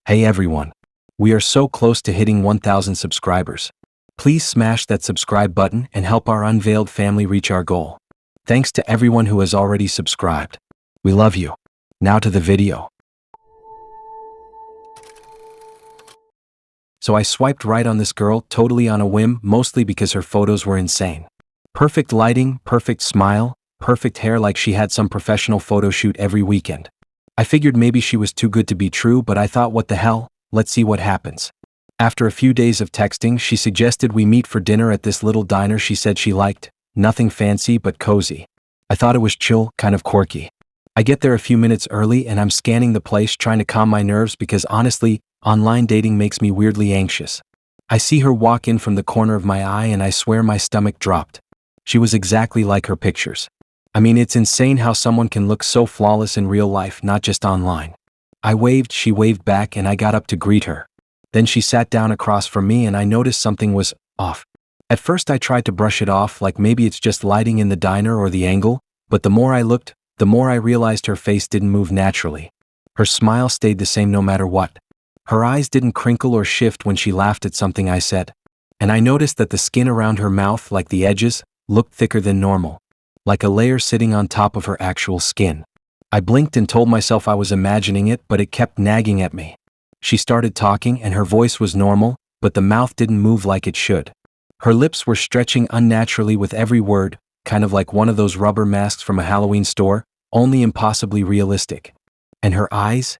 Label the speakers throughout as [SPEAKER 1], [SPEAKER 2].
[SPEAKER 1] Hey everyone. We are so close to hitting 1,000 subscribers. Please smash that subscribe button and help our unveiled family reach our goal. Thanks to everyone who has already subscribed. We love you. Now to the video. So I swiped right on this girl totally on a whim, mostly because her photos were insane. Perfect lighting, perfect smile, perfect hair, like she had some professional photo shoot every weekend. I figured maybe she was too good to be true, but I thought, what the hell, let's see what happens. After a few days of texting, she suggested we meet for dinner at this little diner she said she liked. Nothing fancy but cozy. I thought it was chill, kind of quirky. I get there a few minutes early and I'm scanning the place trying to calm my nerves because honestly, online dating makes me weirdly anxious. I see her walk in from the corner of my eye and I swear my stomach dropped. She was exactly like her pictures. I mean, it's insane how someone can look so flawless in real life, not just online. I waved, she waved back, and I got up to greet her. Then she sat down across from me and I noticed something was off. At first I tried to brush it off, like maybe it's just lighting in the diner or the angle, but the more I looked, the more I realized her face didn't move naturally. Her smile stayed the same no matter what. Her eyes didn't crinkle or shift when she laughed at something I said. And I noticed that the skin around her mouth, like the edges, looked thicker than normal. Like a layer sitting on top of her actual skin. I blinked and told myself I was imagining it, but it kept nagging at me. She started talking and her voice was normal, but the mouth didn't move like it should. Her lips were stretching unnaturally with every word, kind of like one of those rubber masks from a Halloween store, only impossibly realistic. And her eyes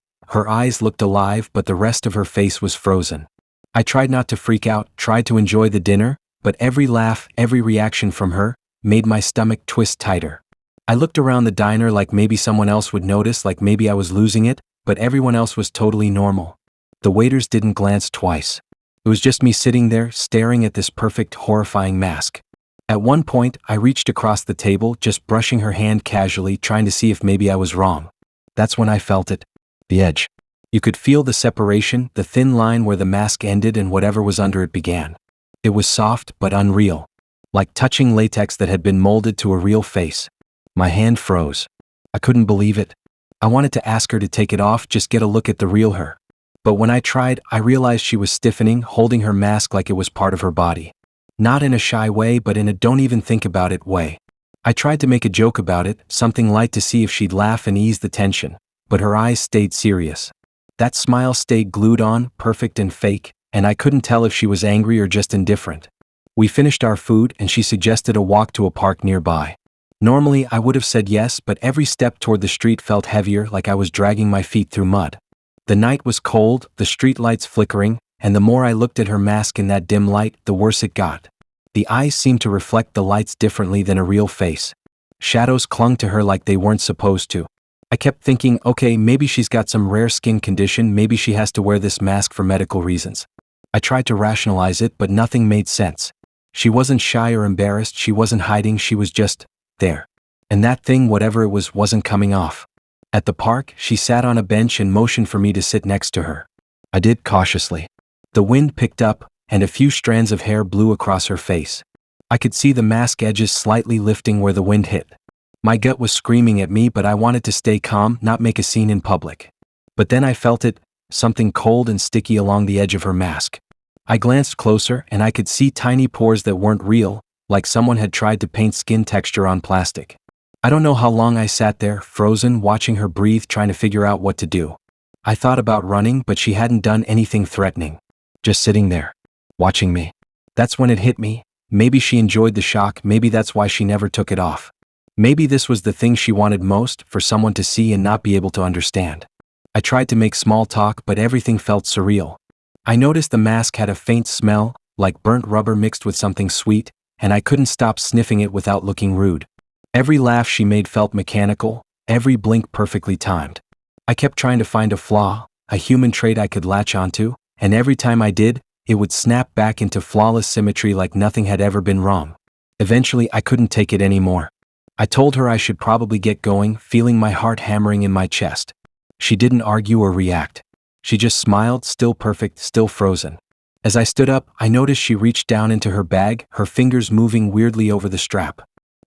[SPEAKER 1] looked alive, but the rest of her face was frozen. I tried not to freak out, tried to enjoy the dinner, but every laugh, every reaction from her, made my stomach twist tighter. I looked around the diner like maybe someone else would notice, like maybe I was losing it, but everyone else was totally normal. The waiters didn't glance twice. It was just me sitting there, staring at this perfect, horrifying mask. At one point, I reached across the table, just brushing her hand casually, trying to see if maybe I was wrong. That's when I felt it. The edge. You could feel the separation, the thin line where the mask ended and whatever was under it began. It was soft, but unreal. Like touching latex that had been molded to a real face. My hand froze. I couldn't believe it. I wanted to ask her to take it off, just get a look at the real her. But when I tried, I realized she was stiffening, holding her mask like it was part of her body. Not in a shy way, but in a don't even think about it way. I tried to make a joke about it, something light to see if she'd laugh and ease the tension, but her eyes stayed serious. That smile stayed glued on, perfect and fake, and I couldn't tell if she was angry or just indifferent. We finished our food and she suggested a walk to a park nearby. Normally I would have said yes, but every step toward the street felt heavier, like I was dragging my feet through mud. The night was cold, the street lights flickering, and the more I looked at her mask in that dim light, the worse it got. The eyes seemed to reflect the lights differently than a real face. Shadows clung to her like they weren't supposed to. I kept thinking, okay, maybe she's got some rare skin condition, maybe she has to wear this mask for medical reasons. I tried to rationalize it, but nothing made sense. She wasn't shy or embarrassed, she wasn't hiding, she was just there. And that thing, whatever it was, wasn't coming off. At the park, she sat on a bench and motioned for me to sit next to her. I did, cautiously. The wind picked up, and a few strands of hair blew across her face. I could see the mask edges slightly lifting where the wind hit. My gut was screaming at me, but I wanted to stay calm, not make a scene in public. But then I felt it, something cold and sticky along the edge of her mask. I glanced closer and I could see tiny pores that weren't real, like someone had tried to paint skin texture on plastic. I don't know how long I sat there, frozen, watching her breathe, trying to figure out what to do. I thought about running, but she hadn't done anything threatening. Just sitting there, watching me. That's when it hit me. Maybe she enjoyed the shock, maybe that's why she never took it off. Maybe this was the thing she wanted most, for someone to see and not be able to understand. I tried to make small talk, but everything felt surreal. I noticed the mask had a faint smell, like burnt rubber mixed with something sweet, and I couldn't stop sniffing it without looking rude. Every laugh she made felt mechanical, every blink perfectly timed. I kept trying to find a flaw, a human trait I could latch onto, and every time I did, it would snap back into flawless symmetry like nothing had ever been wrong. Eventually, I couldn't take it anymore. I told her I should probably get going, feeling my heart hammering in my chest. She didn't argue or react. She just smiled, still perfect, still frozen. As I stood up, I noticed she reached down into her bag, her fingers moving weirdly over the strap.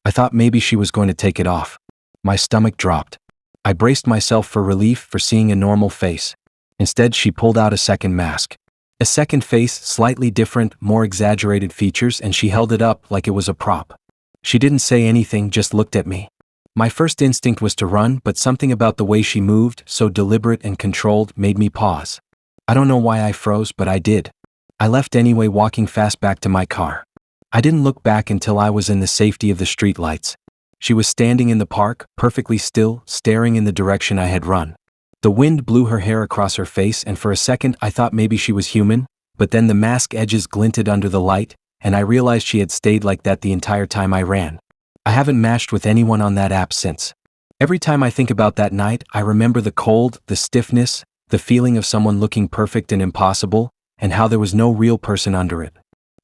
[SPEAKER 1] I thought maybe she was going to take it off. My stomach dropped. I braced myself for relief, for seeing a normal face. Instead, she pulled out a second mask. A second face, slightly different, more exaggerated features, and she held it up like it was a prop. She didn't say anything, just looked at me. My first instinct was to run, but something about the way she moved, so deliberate and controlled, made me pause. I don't know why I froze, but I did. I left anyway, walking fast back to my car. I didn't look back until I was in the safety of the streetlights. She was standing in the park, perfectly still, staring in the direction I had run. The wind blew her hair across her face, and for a second I thought maybe she was human, but then the mask edges glinted under the light, and I realized she had stayed like that the entire time I ran. I haven't matched with anyone on that app since. Every time I think about that night, I remember the cold, the stiffness, the feeling of someone looking perfect and impossible, and how there was no real person under it.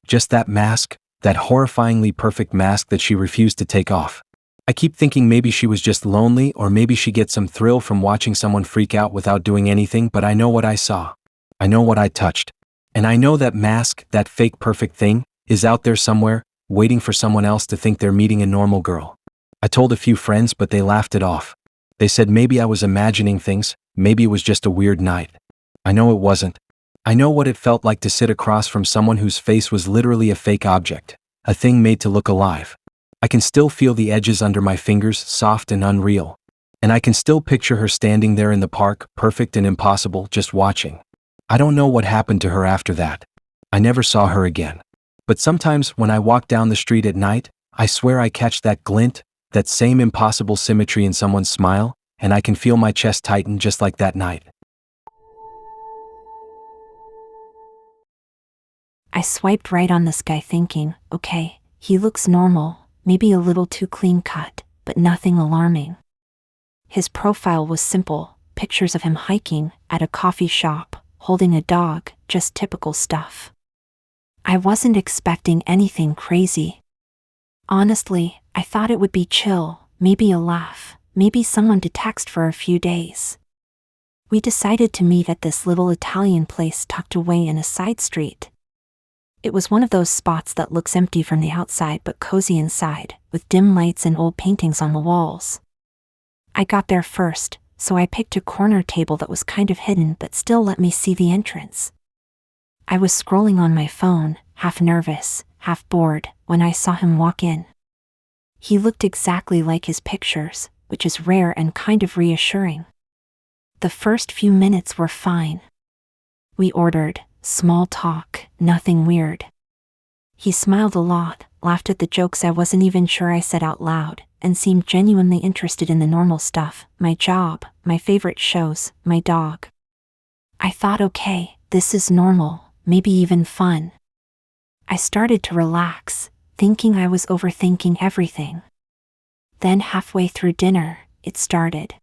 [SPEAKER 1] Just that mask, that horrifyingly perfect mask that she refused to take off. I keep thinking maybe she was just lonely, or maybe she gets some thrill from watching someone freak out without doing anything, but I know what I saw. I know what I touched. And I know that mask, that fake perfect thing, is out there somewhere, waiting for someone else to think they're meeting a normal girl. I told a few friends, but they laughed it off. They said maybe I was imagining things, maybe it was just a weird night. I know it wasn't. I know what it felt like to sit across from someone whose face was literally a fake object, a thing made to look alive. I can still feel the edges under my fingers, soft and unreal. And I can still picture her standing there in the park, perfect and impossible, just watching. I don't know what happened to her after that. I never saw her again. But sometimes when I walk down the street at night, I swear I catch that glint, that same impossible symmetry in someone's smile, and I can feel my chest tighten just like that night.
[SPEAKER 2] I swiped right on this guy thinking, okay, he looks normal. Maybe a little too clean-cut, but nothing alarming. His profile was simple, pictures of him hiking, at a coffee shop, holding a dog, just typical stuff. I wasn't expecting anything crazy. Honestly, I thought it would be chill, maybe a laugh, maybe someone to text for a few days. We decided to meet at this little Italian place tucked away in a side street. It was one of those spots that looks empty from the outside but cozy inside, with dim lights and old paintings on the walls. I got there first, so I picked a corner table that was kind of hidden but still let me see the entrance. I was scrolling on my phone, half nervous, half bored, when I saw him walk in. He looked exactly like his pictures, which is rare and kind of reassuring. The first few minutes were fine. We ordered. Small talk, nothing weird. He smiled a lot, laughed at the jokes I wasn't even sure I said out loud, and seemed genuinely interested in the normal stuff, my job, my favorite shows, my dog. I thought, okay, this is normal, maybe even fun. I started to relax, thinking I was overthinking everything. Then halfway through dinner, it started.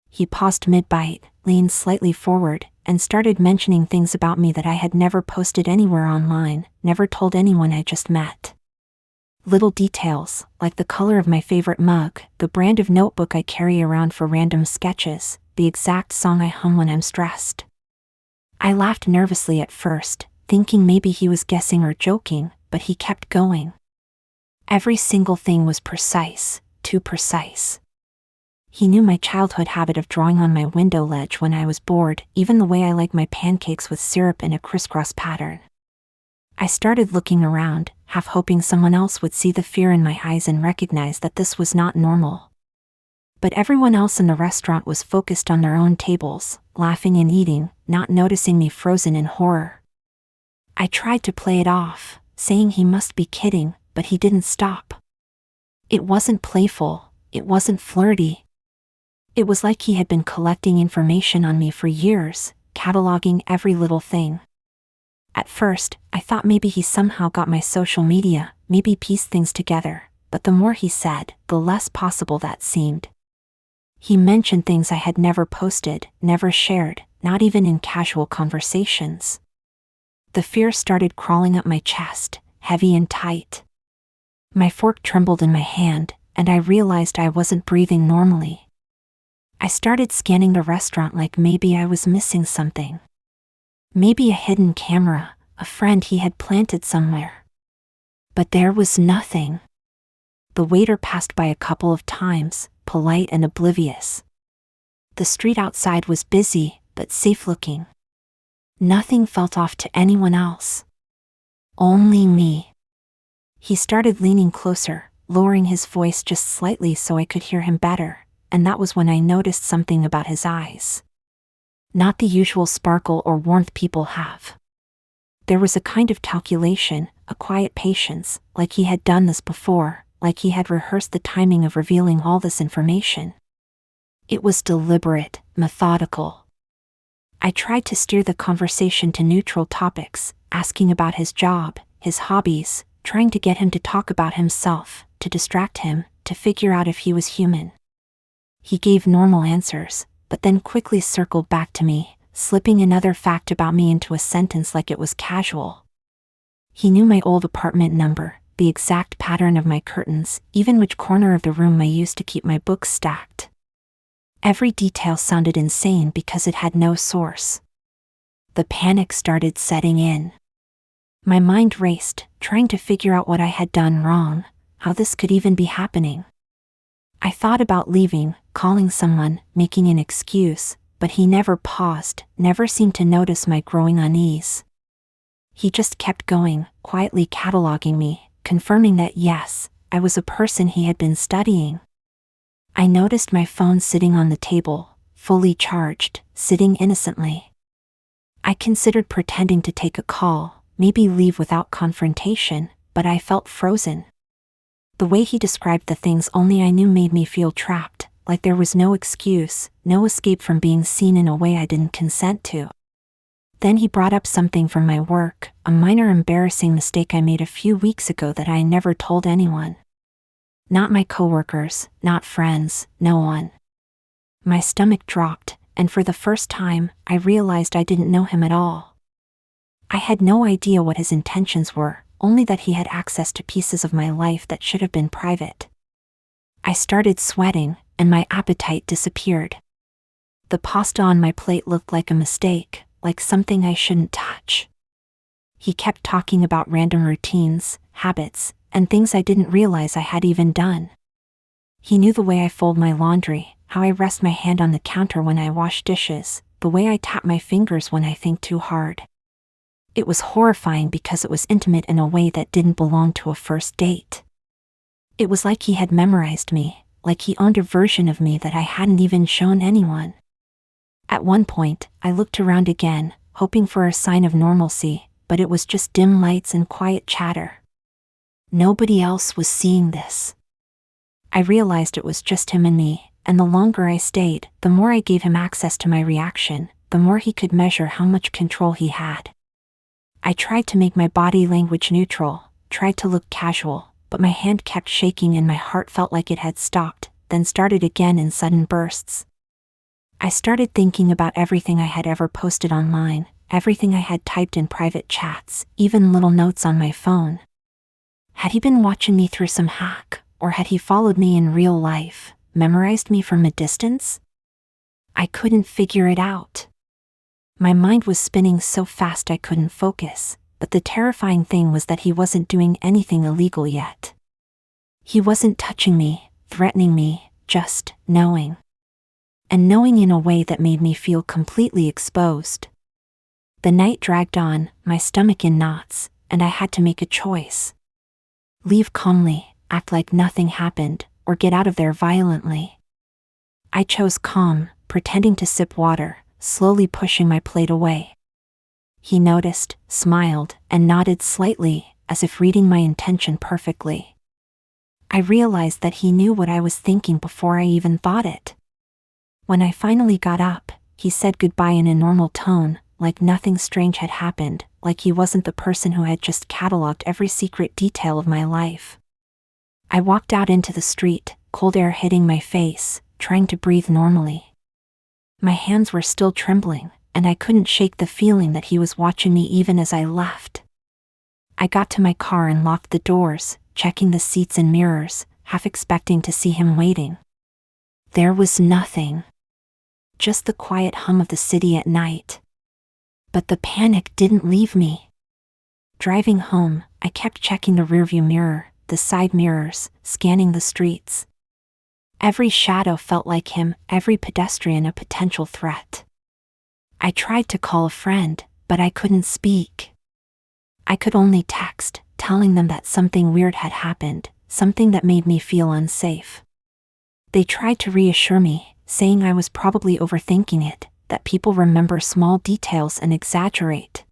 [SPEAKER 2] He paused mid-bite, leaned slightly forward, and started mentioning things about me that I had never posted anywhere online, never told anyone I just met. Little details, like the color of my favorite mug, the brand of notebook I carry around for random sketches, the exact song I hum when I'm stressed. I laughed nervously at first, thinking maybe he was guessing or joking, but he kept going. Every single thing was precise, too precise. He knew my childhood habit of drawing on my window ledge when I was bored, even the way I like my pancakes with syrup in a crisscross pattern. I started looking around, half hoping someone else would see the fear in my eyes and recognize that this was not normal. But everyone else in the restaurant was focused on their own tables, laughing and eating, not noticing me frozen in horror. I tried to play it off, saying he must be kidding, but he didn't stop. It wasn't playful, it wasn't flirty. It was like he had been collecting information on me for years, cataloging every little thing. At first, I thought maybe he somehow got my social media, maybe pieced things together, but the more he said, the less possible that seemed. He mentioned things I had never posted, never shared, not even in casual conversations. The fear started crawling up my chest, heavy and tight. My fork trembled in my hand, and I realized I wasn't breathing normally. I started scanning the restaurant like maybe I was missing something. Maybe a hidden camera, a friend he had planted somewhere. But there was nothing. The waiter passed by a couple of times, polite and oblivious. The street outside was busy, but safe-looking. Nothing felt off to anyone else. Only me. He started leaning closer, lowering his voice just slightly so I could hear him better, and that was when I noticed something about his eyes. Not the usual sparkle or warmth people have. There was a kind of calculation, a quiet patience, like he had done this before, like he had rehearsed the timing of revealing all this information. It was deliberate, methodical. I tried to steer the conversation to neutral topics, asking about his job, his hobbies, trying to get him to talk about himself, to distract him, to figure out if he was human. He gave normal answers, but then quickly circled back to me, slipping another fact about me into a sentence like it was casual. He knew my old apartment number, the exact pattern of my curtains, even which corner of the room I used to keep my books stacked. Every detail sounded insane because it had no source. The panic started setting in. My mind raced, trying to figure out what I had done wrong, how this could even be happening. I thought about leaving, calling someone, making an excuse, but he never paused, never seemed to notice my growing unease. He just kept going, quietly cataloging me, confirming that yes, I was a person he had been studying. I noticed my phone sitting on the table, fully charged, sitting innocently. I considered pretending to take a call, maybe leave without confrontation, but I felt frozen. The way he described the things only I knew made me feel trapped, like there was no excuse, no escape from being seen in a way I didn't consent to. Then he brought up something from my work, a minor embarrassing mistake I made a few weeks ago that I never told anyone. Not my coworkers, not friends, no one. My stomach dropped, and for the first time, I realized I didn't know him at all. I had no idea what his intentions were, only that he had access to pieces of my life that should have been private. I started sweating, and my appetite disappeared. The pasta on my plate looked like a mistake, like something I shouldn't touch. He kept talking about random routines, habits, and things I didn't realize I had even done. He knew the way I fold my laundry, how I rest my hand on the counter when I wash dishes, the way I tap my fingers when I think too hard. It was horrifying because it was intimate in a way that didn't belong to a first date. It was like he had memorized me, like he owned a version of me that I hadn't even shown anyone. At one point, I looked around again, hoping for a sign of normalcy, but it was just dim lights and quiet chatter. Nobody else was seeing this. I realized it was just him and me, and the longer I stayed, the more I gave him access to my reaction, the more he could measure how much control he had. I tried to make my body language neutral, tried to look casual, but my hand kept shaking and my heart felt like it had stopped, then started again in sudden bursts. I started thinking about everything I had ever posted online, everything I had typed in private chats, even little notes on my phone. Had he been watching me through some hack, or had he followed me in real life, memorized me from a distance? I couldn't figure it out. My mind was spinning so fast I couldn't focus, but the terrifying thing was that he wasn't doing anything illegal yet. He wasn't touching me, threatening me, just knowing. And knowing in a way that made me feel completely exposed. The night dragged on, my stomach in knots, and I had to make a choice. Leave calmly, act like nothing happened, or get out of there violently. I chose calm, pretending to sip water, slowly pushing my plate away. He noticed, smiled, and nodded slightly, as if reading my intention perfectly. I realized that he knew what I was thinking before I even thought it. When I finally got up, he said goodbye in a normal tone, like nothing strange had happened, like he wasn't the person who had just cataloged every secret detail of my life. I walked out into the street, cold air hitting my face, trying to breathe normally. My hands were still trembling, and I couldn't shake the feeling that he was watching me even as I left. I got to my car and locked the doors, checking the seats and mirrors, half expecting to see him waiting. There was nothing. Just the quiet hum of the city at night. But the panic didn't leave me. Driving home, I kept checking the rearview mirror, the side mirrors, scanning the streets. Every shadow felt like him, every pedestrian a potential threat. I tried to call a friend, but I couldn't speak. I could only text, telling them that something weird had happened, something that made me feel unsafe. They tried to reassure me, saying I was probably overthinking it, that people remember small details and exaggerate.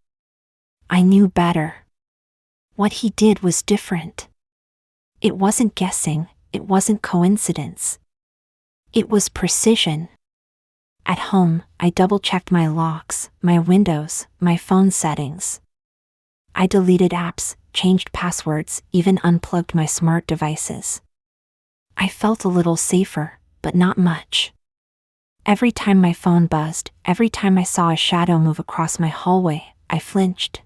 [SPEAKER 2] I knew better. What he did was different. It wasn't guessing, it wasn't coincidence. It was precision. At home, I double-checked my locks, my windows, my phone settings. I deleted apps, changed passwords, even unplugged my smart devices. I felt a little safer, but not much. Every time my phone buzzed, every time I saw a shadow move across my hallway, I flinched.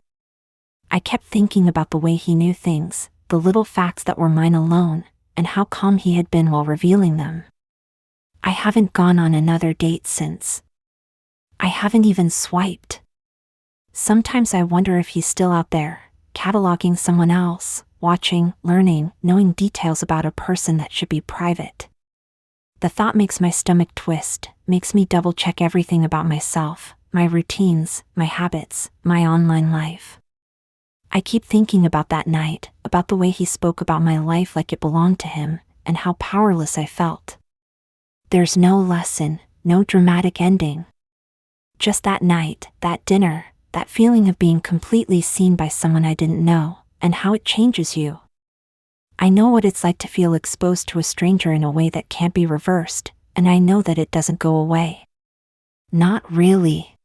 [SPEAKER 2] I kept thinking about the way he knew things, the little facts that were mine alone, and how calm he had been while revealing them. I haven't gone on another date since. I haven't even swiped. Sometimes I wonder if he's still out there, cataloging someone else, watching, learning, knowing details about a person that should be private. The thought makes my stomach twist, makes me double-check everything about myself, my routines, my habits, my online life. I keep thinking about that night, about the way he spoke about my life like it belonged to him, and how powerless I felt. There's no lesson, no dramatic ending. Just that night, that dinner, that feeling of being completely seen by someone I didn't know, and how it changes you. I know what it's like to feel exposed to a stranger in a way that can't be reversed, and I know that it doesn't go away. Not really.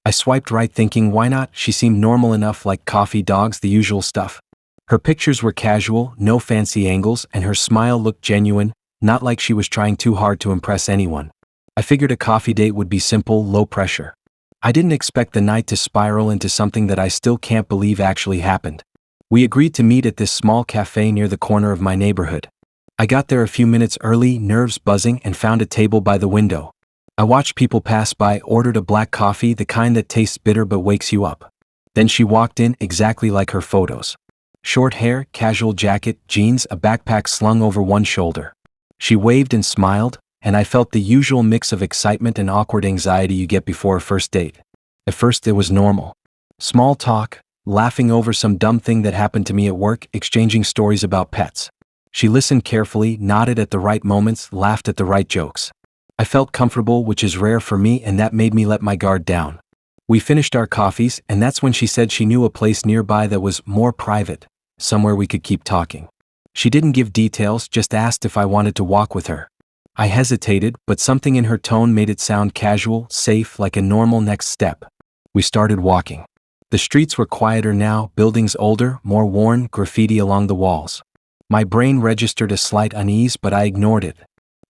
[SPEAKER 1] I swiped right thinking why not, she seemed normal enough, like coffee, dogs, the usual stuff. Her pictures were casual, no fancy angles, and her smile looked genuine, not like she was trying too hard to impress anyone. I figured a coffee date would be simple, low pressure. I didn't expect the night to spiral into something that I still can't believe actually happened. We agreed to meet at this small cafe near the corner of my neighborhood. I got there a few minutes early, nerves buzzing, and found a table by the window. I watched people pass by, ordered a black coffee, the kind that tastes bitter but wakes you up. Then she walked in, exactly like her photos. Short hair, casual jacket, jeans, a backpack slung over one shoulder. She waved and smiled, and I felt the usual mix of excitement and awkward anxiety you get before a first date. At first it was normal. Small talk, laughing over some dumb thing that happened to me at work, exchanging stories about pets. She listened carefully, nodded at the right moments, laughed at the right jokes. I felt comfortable, which is rare for me, and that made me let my guard down. We finished our coffees, and that's when she said she knew a place nearby that was more private, somewhere we could keep talking. She didn't give details, just asked if I wanted to walk with her. I hesitated, but something in her tone made it sound casual, safe, like a normal next step. We started walking. The streets were quieter now, buildings older, more worn, graffiti along the walls. My brain registered a slight unease, but I ignored it.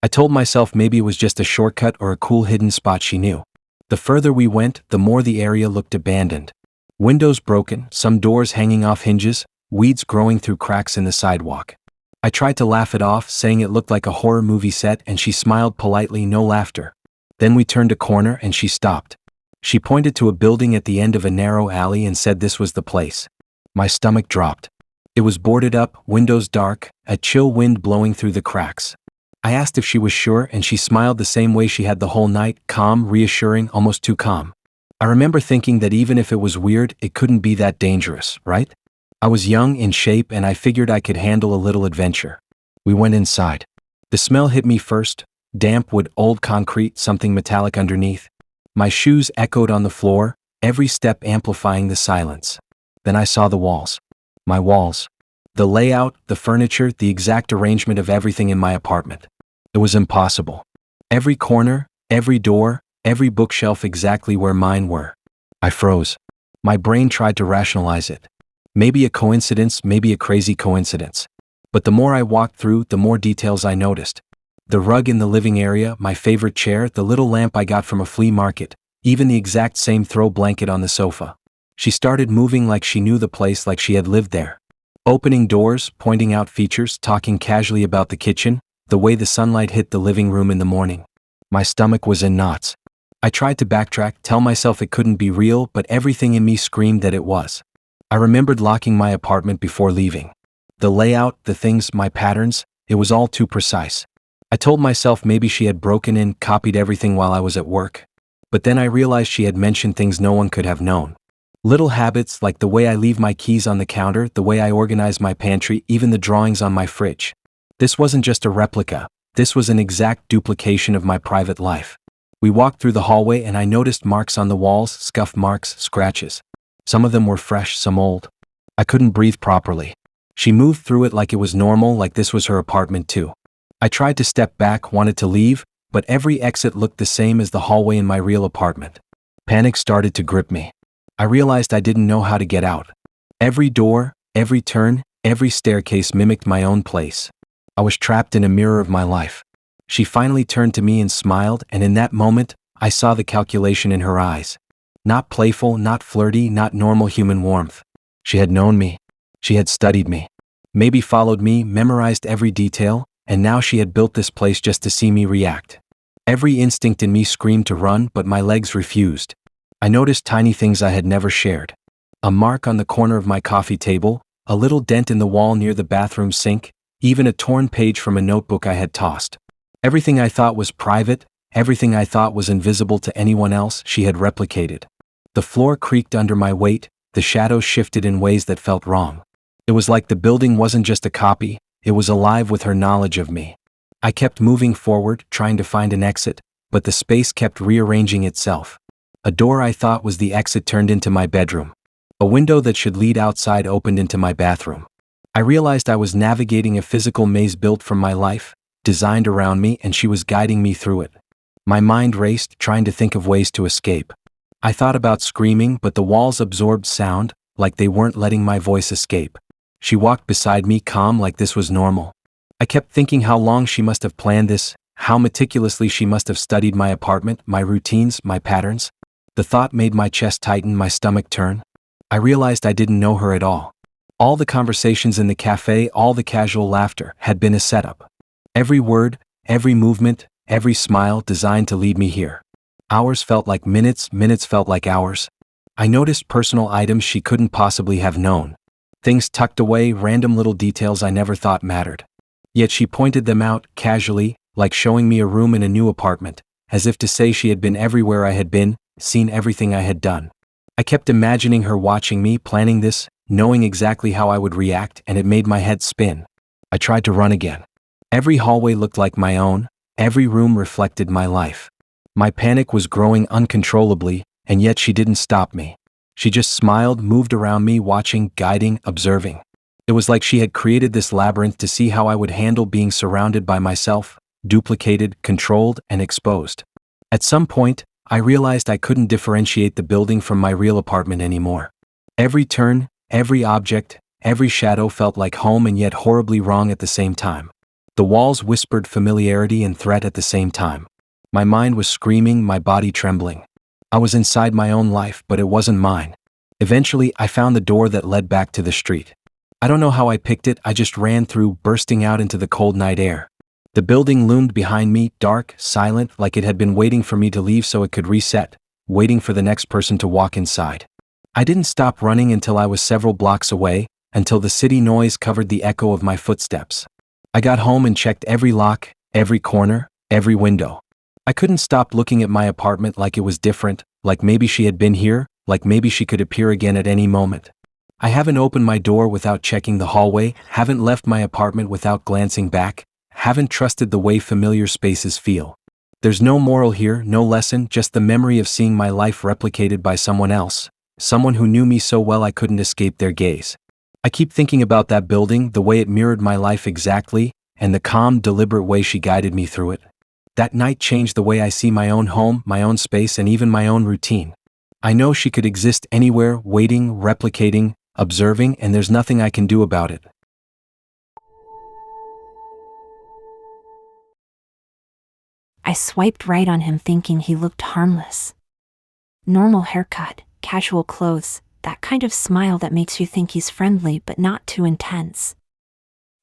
[SPEAKER 1] I told myself maybe it was just a shortcut or a cool hidden spot she knew. The further we went, the more the area looked abandoned. Windows broken, some doors hanging off hinges, weeds growing through cracks in the sidewalk. I tried to laugh it off, saying it looked like a horror movie set, and she smiled politely, no laughter. Then we turned a corner and she stopped. She pointed to a building at the end of a narrow alley and said this was the place. My stomach dropped. It was boarded up, windows dark, a chill wind blowing through the cracks. I asked if she was sure, and she smiled the same way she had the whole night, calm, reassuring, almost too calm. I remember thinking that even if it was weird, it couldn't be that dangerous, right? I was young, in shape, and I figured I could handle a little adventure. We went inside. The smell hit me first, damp wood, old concrete, something metallic underneath. My shoes echoed on the floor, every step amplifying the silence. Then I saw the walls. My walls. The layout, the furniture, the exact arrangement of everything in my apartment. It was impossible. Every corner, every door, every bookshelf exactly where mine were. I froze. My brain tried to rationalize it. Maybe a coincidence, maybe a crazy coincidence. But the more I walked through, the more details I noticed. The rug in the living area, my favorite chair, the little lamp I got from a flea market, even the exact same throw blanket on the sofa. She started moving like she knew the place, like she had lived there. Opening doors, pointing out features, talking casually about the kitchen, the way the sunlight hit the living room in the morning. My stomach was in knots. I tried to backtrack, tell myself it couldn't be real, but everything in me screamed that it was. I remembered locking my apartment before leaving. The layout, the things, my patterns, It was all too precise. I told myself maybe she had broken in, copied everything while I was at work. But then I realized she had mentioned things no one could have known. Little habits like the way I leave my keys on the counter, the way I organize my pantry, even the drawings on my fridge. This wasn't just a replica. This was an exact duplication of my private life. We walked through the hallway and I noticed marks on the walls, scuff marks, scratches. Some of them were fresh, some old. I couldn't breathe properly. She moved through it like it was normal, like this was her apartment too. I tried to step back, wanted to leave, but every exit looked the same as the hallway in my real apartment. Panic started to grip me. I realized I didn't know how to get out. Every door, every turn, every staircase mimicked my own place. I was trapped in a mirror of my life. She finally turned to me and smiled, and in that moment, I saw the calculation in her eyes. Not playful, not flirty, not normal human warmth. She had known me. She had studied me. Maybe followed me, memorized every detail, and now she had built this place just to see me react. Every instinct in me screamed to run, but my legs refused. I noticed tiny things I had never shared. A mark on the corner of my coffee table, a little dent in the wall near the bathroom sink, even a torn page from a notebook I had tossed. Everything I thought was private, everything I thought was invisible to anyone else, she had replicated. The floor creaked under my weight, the shadows shifted in ways that felt wrong. It was like the building wasn't just a copy, it was alive with her knowledge of me. I kept moving forward, trying to find an exit, but the space kept rearranging itself. A door I thought was the exit turned into my bedroom. A window that should lead outside opened into my bathroom. I realized I was navigating a physical maze built from my life, designed around me, and she was guiding me through it. My mind raced, trying to think of ways to escape. I thought about screaming, but the walls absorbed sound, like they weren't letting my voice escape. She walked beside me, calm like this was normal. I kept thinking how long she must have planned this, how meticulously she must have studied my apartment, my routines, my patterns. The thought made my chest tighten, my stomach turn. I realized I didn't know her at all. All the conversations in the cafe, all the casual laughter, had been a setup. Every word, every movement, every smile designed to lead me here. Hours felt like minutes, minutes felt like hours. I noticed personal items she couldn't possibly have known. Things tucked away, random little details I never thought mattered. Yet she pointed them out, casually, like showing me a room in a new apartment, as if to say she had been everywhere I had been, seen everything I had done. I kept imagining her watching me, planning this, knowing exactly how I would react, and it made my head spin. I tried to run again. Every hallway looked like my own, every room reflected my life. My panic was growing uncontrollably, and yet she didn't stop me. She just smiled, moved around me, watching, guiding, observing. It was like she had created this labyrinth to see how I would handle being surrounded by myself, duplicated, controlled, and exposed. At some point, I realized I couldn't differentiate the building from my real apartment anymore. Every turn, every object, every shadow felt like home and yet horribly wrong at the same time. The walls whispered familiarity and threat at the same time. My mind was screaming, my body trembling. I was inside my own life, but it wasn't mine. Eventually, I found the door that led back to the street. I don't know how I picked it, I just ran through, bursting out into the cold night air. The building loomed behind me, dark, silent, like it had been waiting for me to leave so it could reset, waiting for the next person to walk inside. I didn't stop running until I was several blocks away, until the city noise covered the echo of my footsteps. I got home and checked every lock, every corner, every window. I couldn't stop looking at my apartment like it was different, like maybe she had been here, like maybe she could appear again at any moment. I haven't opened my door without checking the hallway, haven't left my apartment without glancing back, haven't trusted the way familiar spaces feel. There's no moral here, no lesson, just the memory of seeing my life replicated by someone else, someone who knew me so well I couldn't escape their gaze. I keep thinking about that building, the way it mirrored my life exactly, and the calm, deliberate way she guided me through it. That night changed the way I see my own home, my own space, and even my own routine. I know she could exist anywhere, waiting, replicating, observing, and there's nothing I can do about it.
[SPEAKER 2] I swiped right on him thinking he looked harmless. Normal haircut, casual clothes, that kind of smile that makes you think he's friendly but not too intense.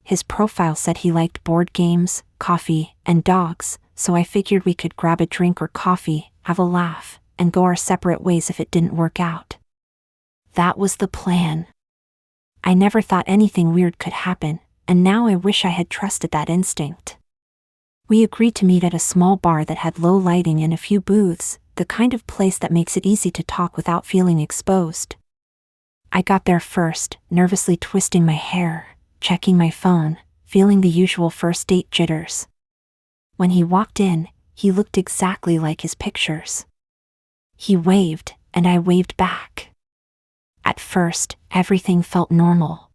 [SPEAKER 2] His profile said he liked board games, coffee, and dogs, so I figured we could grab a drink or coffee, have a laugh, and go our separate ways if it didn't work out. That was the plan. I never thought anything weird could happen, and now I wish I had trusted that instinct. We agreed to meet at a small bar that had low lighting and a few booths, the kind of place that makes it easy to talk without feeling exposed. I got there first, nervously twisting my hair, checking my phone, feeling the usual first date jitters. When he walked in, he looked exactly like his pictures. He waved, and I waved back. At first, everything felt normal.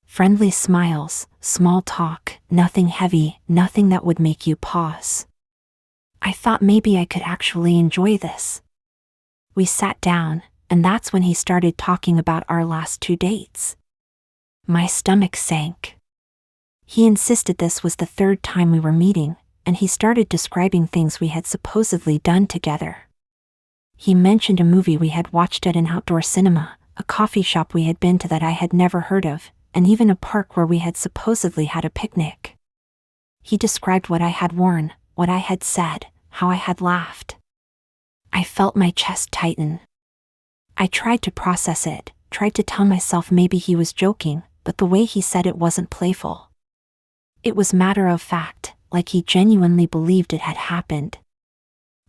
[SPEAKER 2] Friendly smiles, small talk, nothing heavy, nothing that would make you pause. I thought maybe I could actually enjoy this. We sat down, and that's when he started talking about our last 2 dates. My stomach sank. He insisted this was the 3rd time we were meeting, and he started describing things we had supposedly done together. He mentioned a movie we had watched at an outdoor cinema, a coffee shop we had been to that I had never heard of, and even a park where we had supposedly had a picnic. He described what I had worn, what I had said, how I had laughed. I felt my chest tighten. I tried to process it, tried to tell myself maybe he was joking, but the way he said it wasn't playful. It was matter of fact, like he genuinely believed it had happened.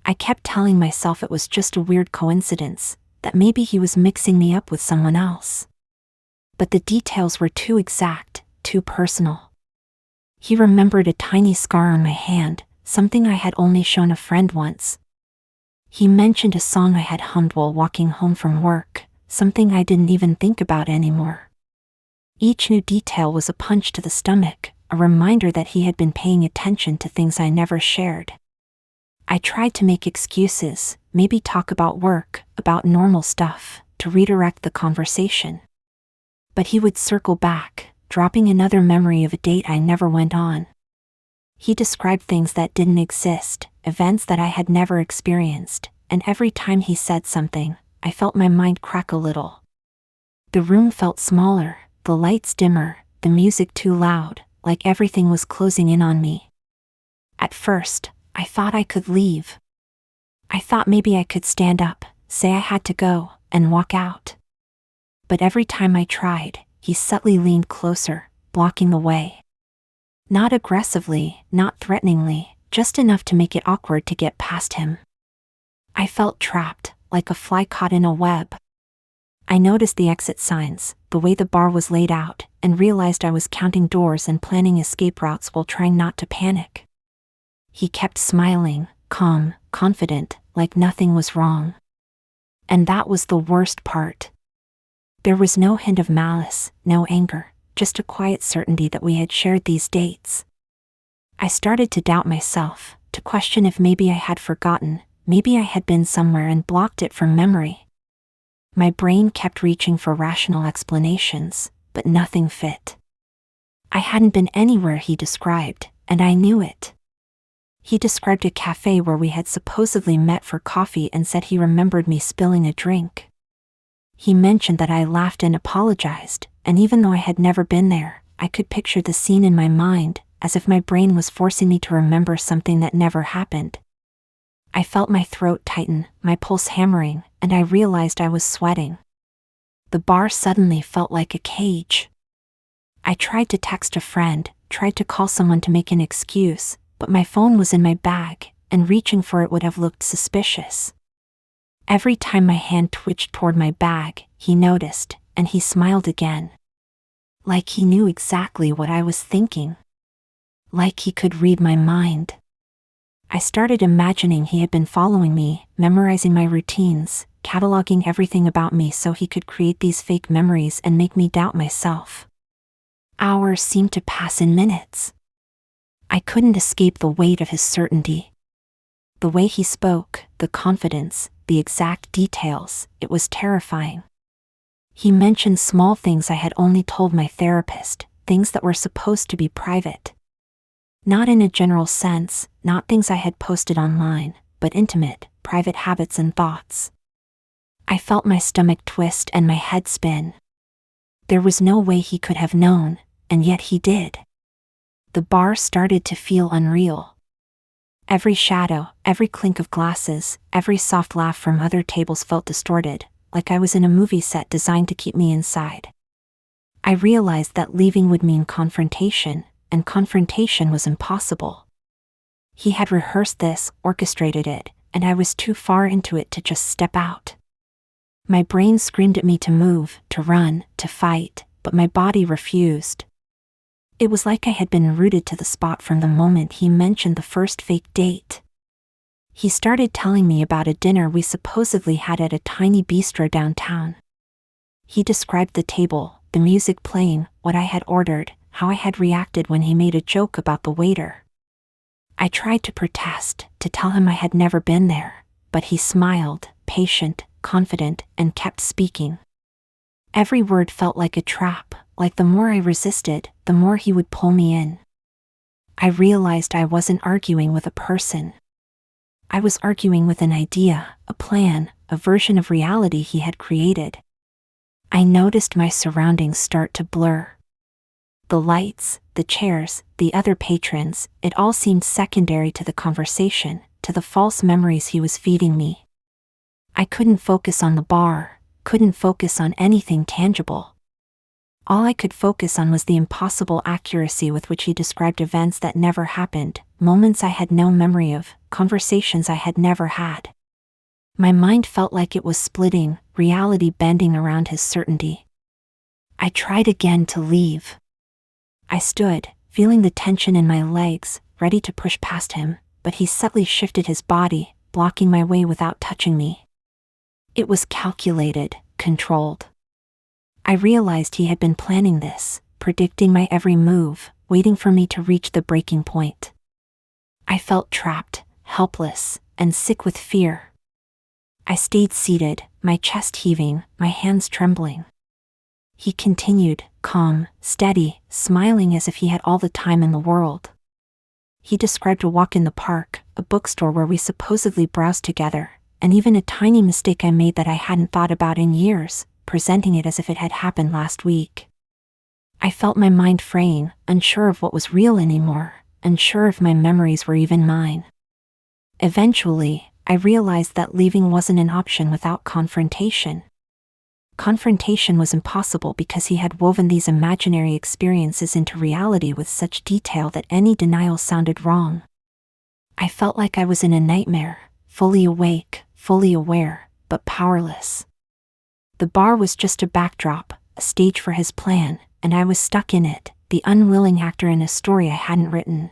[SPEAKER 2] I kept telling myself it was just a weird coincidence, that maybe he was mixing me up with someone else. But the details were too exact, too personal. He remembered a tiny scar on my hand, something I had only shown a friend once. He mentioned a song I had hummed while walking home from work, something I didn't even think about anymore. Each new detail was a punch to the stomach, a reminder that he had been paying attention to things I never shared. I tried to make excuses, maybe talk about work, about normal stuff, to redirect the conversation. But he would circle back, dropping another memory of a date I never went on. He described things that didn't exist, events that I had never experienced, and every time he said something, I felt my mind crack a little. The room felt smaller, the lights dimmer, the music too loud, like everything was closing in on me. At first, I thought I could leave. I thought maybe I could stand up, say I had to go, and walk out. But every time I tried, he subtly leaned closer, blocking the way. Not aggressively, not threateningly, just enough to make it awkward to get past him. I felt trapped, like a fly caught in a web. I noticed the exit signs, the way the bar was laid out, and realized I was counting doors and planning escape routes while trying not to panic. He kept smiling, calm, confident, like nothing was wrong. And that was the worst part. There was no hint of malice, no anger, just a quiet certainty that we had shared these dates. I started to doubt myself, to question if maybe I had forgotten, maybe I had been somewhere and blocked it from memory. My brain kept reaching for rational explanations, but nothing fit. I hadn't been anywhere he described, and I knew it. He described a cafe where we had supposedly met for coffee and said he remembered me spilling a drink. He mentioned that I laughed and apologized, and even though I had never been there, I could picture the scene in my mind, as if my brain was forcing me to remember something that never happened. I felt my throat tighten, my pulse hammering, and I realized I was sweating. The bar suddenly felt like a cage. I tried to text a friend, tried to call someone to make an excuse, but my phone was in my bag, and reaching for it would have looked suspicious. Every time my hand twitched toward my bag, he noticed, and he smiled again. Like he knew exactly what I was thinking. Like he could read my mind. I started imagining he had been following me, memorizing my routines, cataloging everything about me so he could create these fake memories and make me doubt myself. Hours seemed to pass in minutes. I couldn't escape the weight of his certainty. The way he spoke, the confidence, the exact details, it was terrifying. He mentioned small things I had only told my therapist, things that were supposed to be private. Not in a general sense, not things I had posted online, but intimate, private habits and thoughts. I felt my stomach twist and my head spin. There was no way he could have known, and yet he did. The bar started to feel unreal. Every shadow, every clink of glasses, every soft laugh from other tables felt distorted, like I was in a movie set designed to keep me inside. I realized that leaving would mean confrontation, and confrontation was impossible. He had rehearsed this, orchestrated it, and I was too far into it to just step out. My brain screamed at me to move, to run, to fight, but my body refused. It was like I had been rooted to the spot from the moment he mentioned the first fake date. He started telling me about a dinner we supposedly had at a tiny bistro downtown. He described the table, the music playing, what I had ordered, how I had reacted when he made a joke about the waiter. I tried to protest, to tell him I had never been there, but he smiled, patient, confident, and kept speaking. Every word felt like a trap, like the more I resisted, the more he would pull me in. I realized I wasn't arguing with a person. I was arguing with an idea, a plan, a version of reality he had created. I noticed my surroundings start to blur. The lights, the chairs, the other patrons, it all seemed secondary to the conversation, to the false memories he was feeding me. I couldn't focus on the bar, couldn't focus on anything tangible. All I could focus on was the impossible accuracy with which he described events that never happened, moments I had no memory of, conversations I had never had. My mind felt like it was splitting, reality bending around his certainty. I tried again to leave. I stood, feeling the tension in my legs, ready to push past him, but he subtly shifted his body, blocking my way without touching me. It was calculated, controlled. I realized he had been planning this, predicting my every move, waiting for me to reach the breaking point. I felt trapped, helpless, and sick with fear. I stayed seated, my chest heaving, my hands trembling. He continued, calm, steady, smiling as if he had all the time in the world. He described a walk in the park, a bookstore where we supposedly browsed together, and even a tiny mistake I made that I hadn't thought about in years, presenting it as if it had happened last week. I felt my mind fraying, unsure of what was real anymore, unsure if my memories were even mine. Eventually, I realized that leaving wasn't an option without confrontation. Confrontation was impossible because he had woven these imaginary experiences into reality with such detail that any denial sounded wrong. I felt like I was in a nightmare, fully awake, fully aware, but powerless. The bar was just a backdrop, a stage for his plan, and I was stuck in it, the unwilling actor in a story I hadn't written.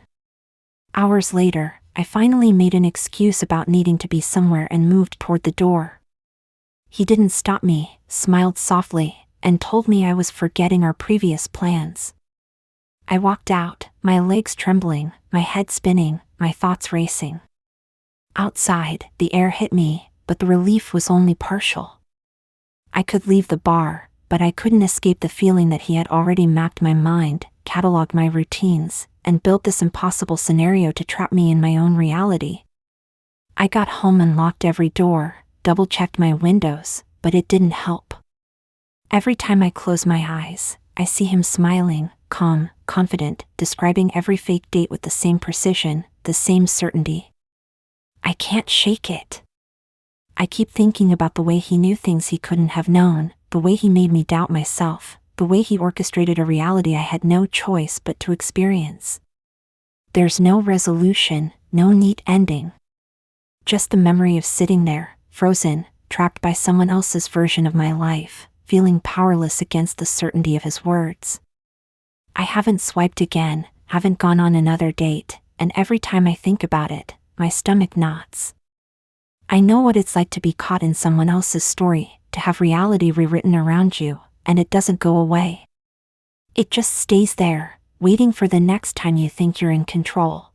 [SPEAKER 2] Hours later, I finally made an excuse about needing to be somewhere and moved toward the door. He didn't stop me, smiled softly, and told me I was forgetting our previous plans. I walked out, my legs trembling, my head spinning, my thoughts racing. Outside, the air hit me, but the relief was only partial. I could leave the bar, but I couldn't escape the feeling that he had already mapped my mind, cataloged my routines, and built this impossible scenario to trap me in my own reality. I got home and locked every door, double-checked my windows, but it didn't help. Every time I close my eyes, I see him smiling, calm, confident, describing every fake date with the same precision, the same certainty. I can't shake it. I keep thinking about the way he knew things he couldn't have known, the way he made me doubt myself, the way he orchestrated a reality I had no choice but to experience. There's no resolution, no neat ending. Just the memory of sitting there, frozen, trapped by someone else's version of my life, feeling powerless against the certainty of his words. I haven't swiped again, haven't gone on another date, and every time I think about it, my stomach knots. I know what it's like to be caught in someone else's story, to have reality rewritten around you, and it doesn't go away. It just stays there, waiting for the next time you think you're in control.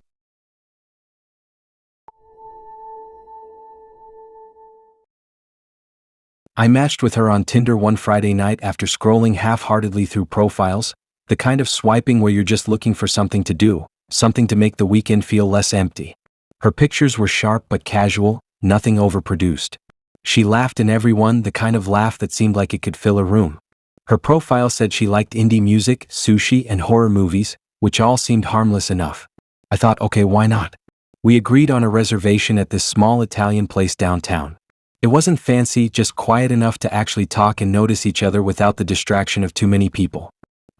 [SPEAKER 1] I matched with her on Tinder one Friday night after scrolling half-heartedly through profiles, the kind of swiping where you're just looking for something to do, something to make the weekend feel less empty. Her pictures were sharp but casual, nothing overproduced. She laughed in every one, the kind of laugh that seemed like it could fill a room. Her profile said she liked indie music, sushi, and horror movies, which all seemed harmless enough. I thought, okay, why not? We agreed on a reservation at this small Italian place downtown. It wasn't fancy, just quiet enough to actually talk and notice each other without the distraction of too many people.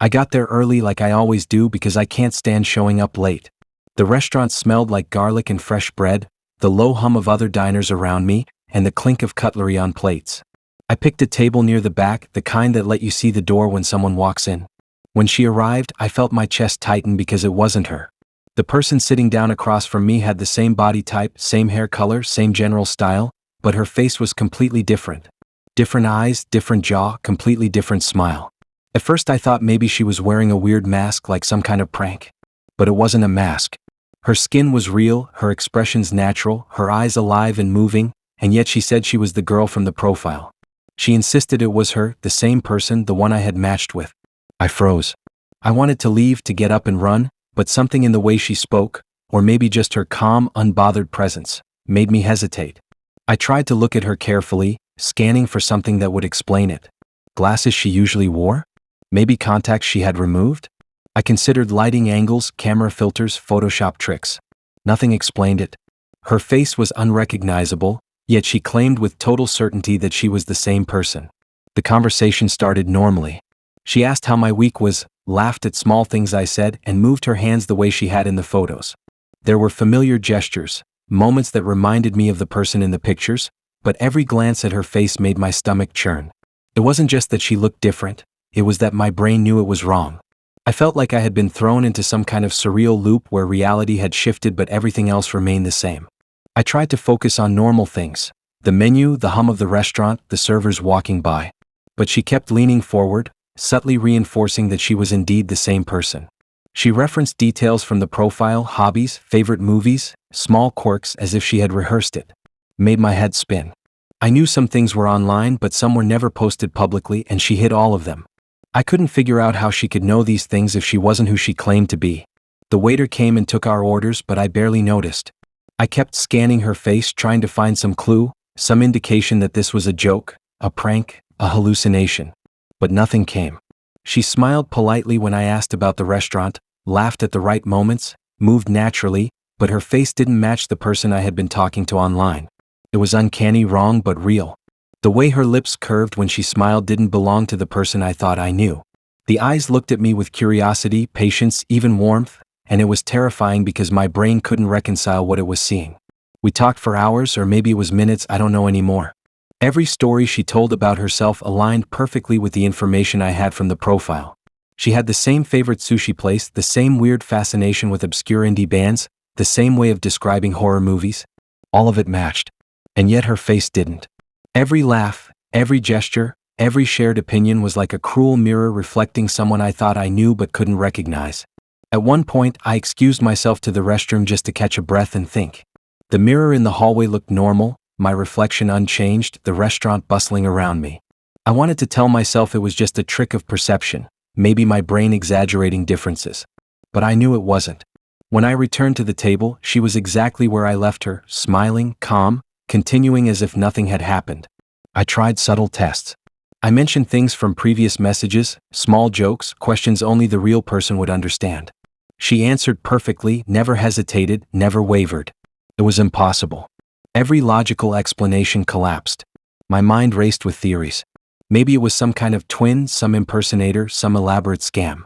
[SPEAKER 1] I got there early like I always do because I can't stand showing up late. The restaurant smelled like garlic and fresh bread, the low hum of other diners around me, and the clink of cutlery on plates. I picked a table near the back, the kind that let you see the door when someone walks in. When she arrived, I felt my chest tighten because it wasn't her. The person sitting down across from me had the same body type, same hair color, same general style, but her face was completely different. Different eyes, different jaw, completely different smile. At first I thought maybe she was wearing a weird mask like some kind of prank. But it wasn't a mask. Her skin was real, her expressions natural, her eyes alive and moving, and yet she said she was the girl from the profile. She insisted it was her, the same person, the one I had matched with. I froze. I wanted to leave, to get up and run, but something in the way she spoke, or maybe just her calm, unbothered presence, made me hesitate. I tried to look at her carefully, scanning for something that would explain it. Glasses she usually wore? Maybe contacts she had removed? I considered lighting angles, camera filters, Photoshop tricks. Nothing explained it. Her face was unrecognizable, yet she claimed with total certainty that she was the same person. The conversation started normally. She asked how my week was, laughed at small things I said, and moved her hands the way she had in the photos. There were familiar gestures, moments that reminded me of the person in the pictures, but every glance at her face made my stomach churn. It wasn't just that she looked different, it was that my brain knew it was wrong. I felt like I had been thrown into some kind of surreal loop where reality had shifted but everything else remained the same. I tried to focus on normal things, the menu, the hum of the restaurant, the servers walking by. But she kept leaning forward, subtly reinforcing that she was indeed the same person. She referenced details from the profile, hobbies, favorite movies, small quirks as if she had rehearsed it. Made my head spin. I knew some things were online but some were never posted publicly and she hid all of them. I couldn't figure out how she could know these things if she wasn't who she claimed to be. The waiter came and took our orders but I barely noticed. I kept scanning her face trying to find some clue, some indication that this was a joke, a prank, a hallucination. But nothing came. She smiled politely when I asked about the restaurant, laughed at the right moments, moved naturally, but her face didn't match the person I had been talking to online. It was uncanny, wrong but real. The way her lips curved when she smiled didn't belong to the person I thought I knew. The eyes looked at me with curiosity, patience, even warmth, and it was terrifying because my brain couldn't reconcile what it was seeing. We talked for hours, or maybe it was minutes, I don't know anymore. Every story she told about herself aligned perfectly with the information I had from the profile. She had the same favorite sushi place, the same weird fascination with obscure indie bands, the same way of describing horror movies. All of it matched. And yet her face didn't. Every laugh, every gesture, every shared opinion was like a cruel mirror reflecting someone I thought I knew but couldn't recognize. At one point, I excused myself to the restroom just to catch a breath and think. The mirror in the hallway looked normal, my reflection unchanged, the restaurant bustling around me. I wanted to tell myself it was just a trick of perception, maybe my brain exaggerating differences. But I knew it wasn't. When I returned to the table, she was exactly where I left her, smiling, calm, continuing as if nothing had happened. I tried subtle tests. I mentioned things from previous messages, small jokes, questions only the real person would understand. She answered perfectly, never hesitated, never wavered. It was impossible. Every logical explanation collapsed. My mind raced with theories. Maybe it was some kind of twin, some impersonator, some elaborate scam.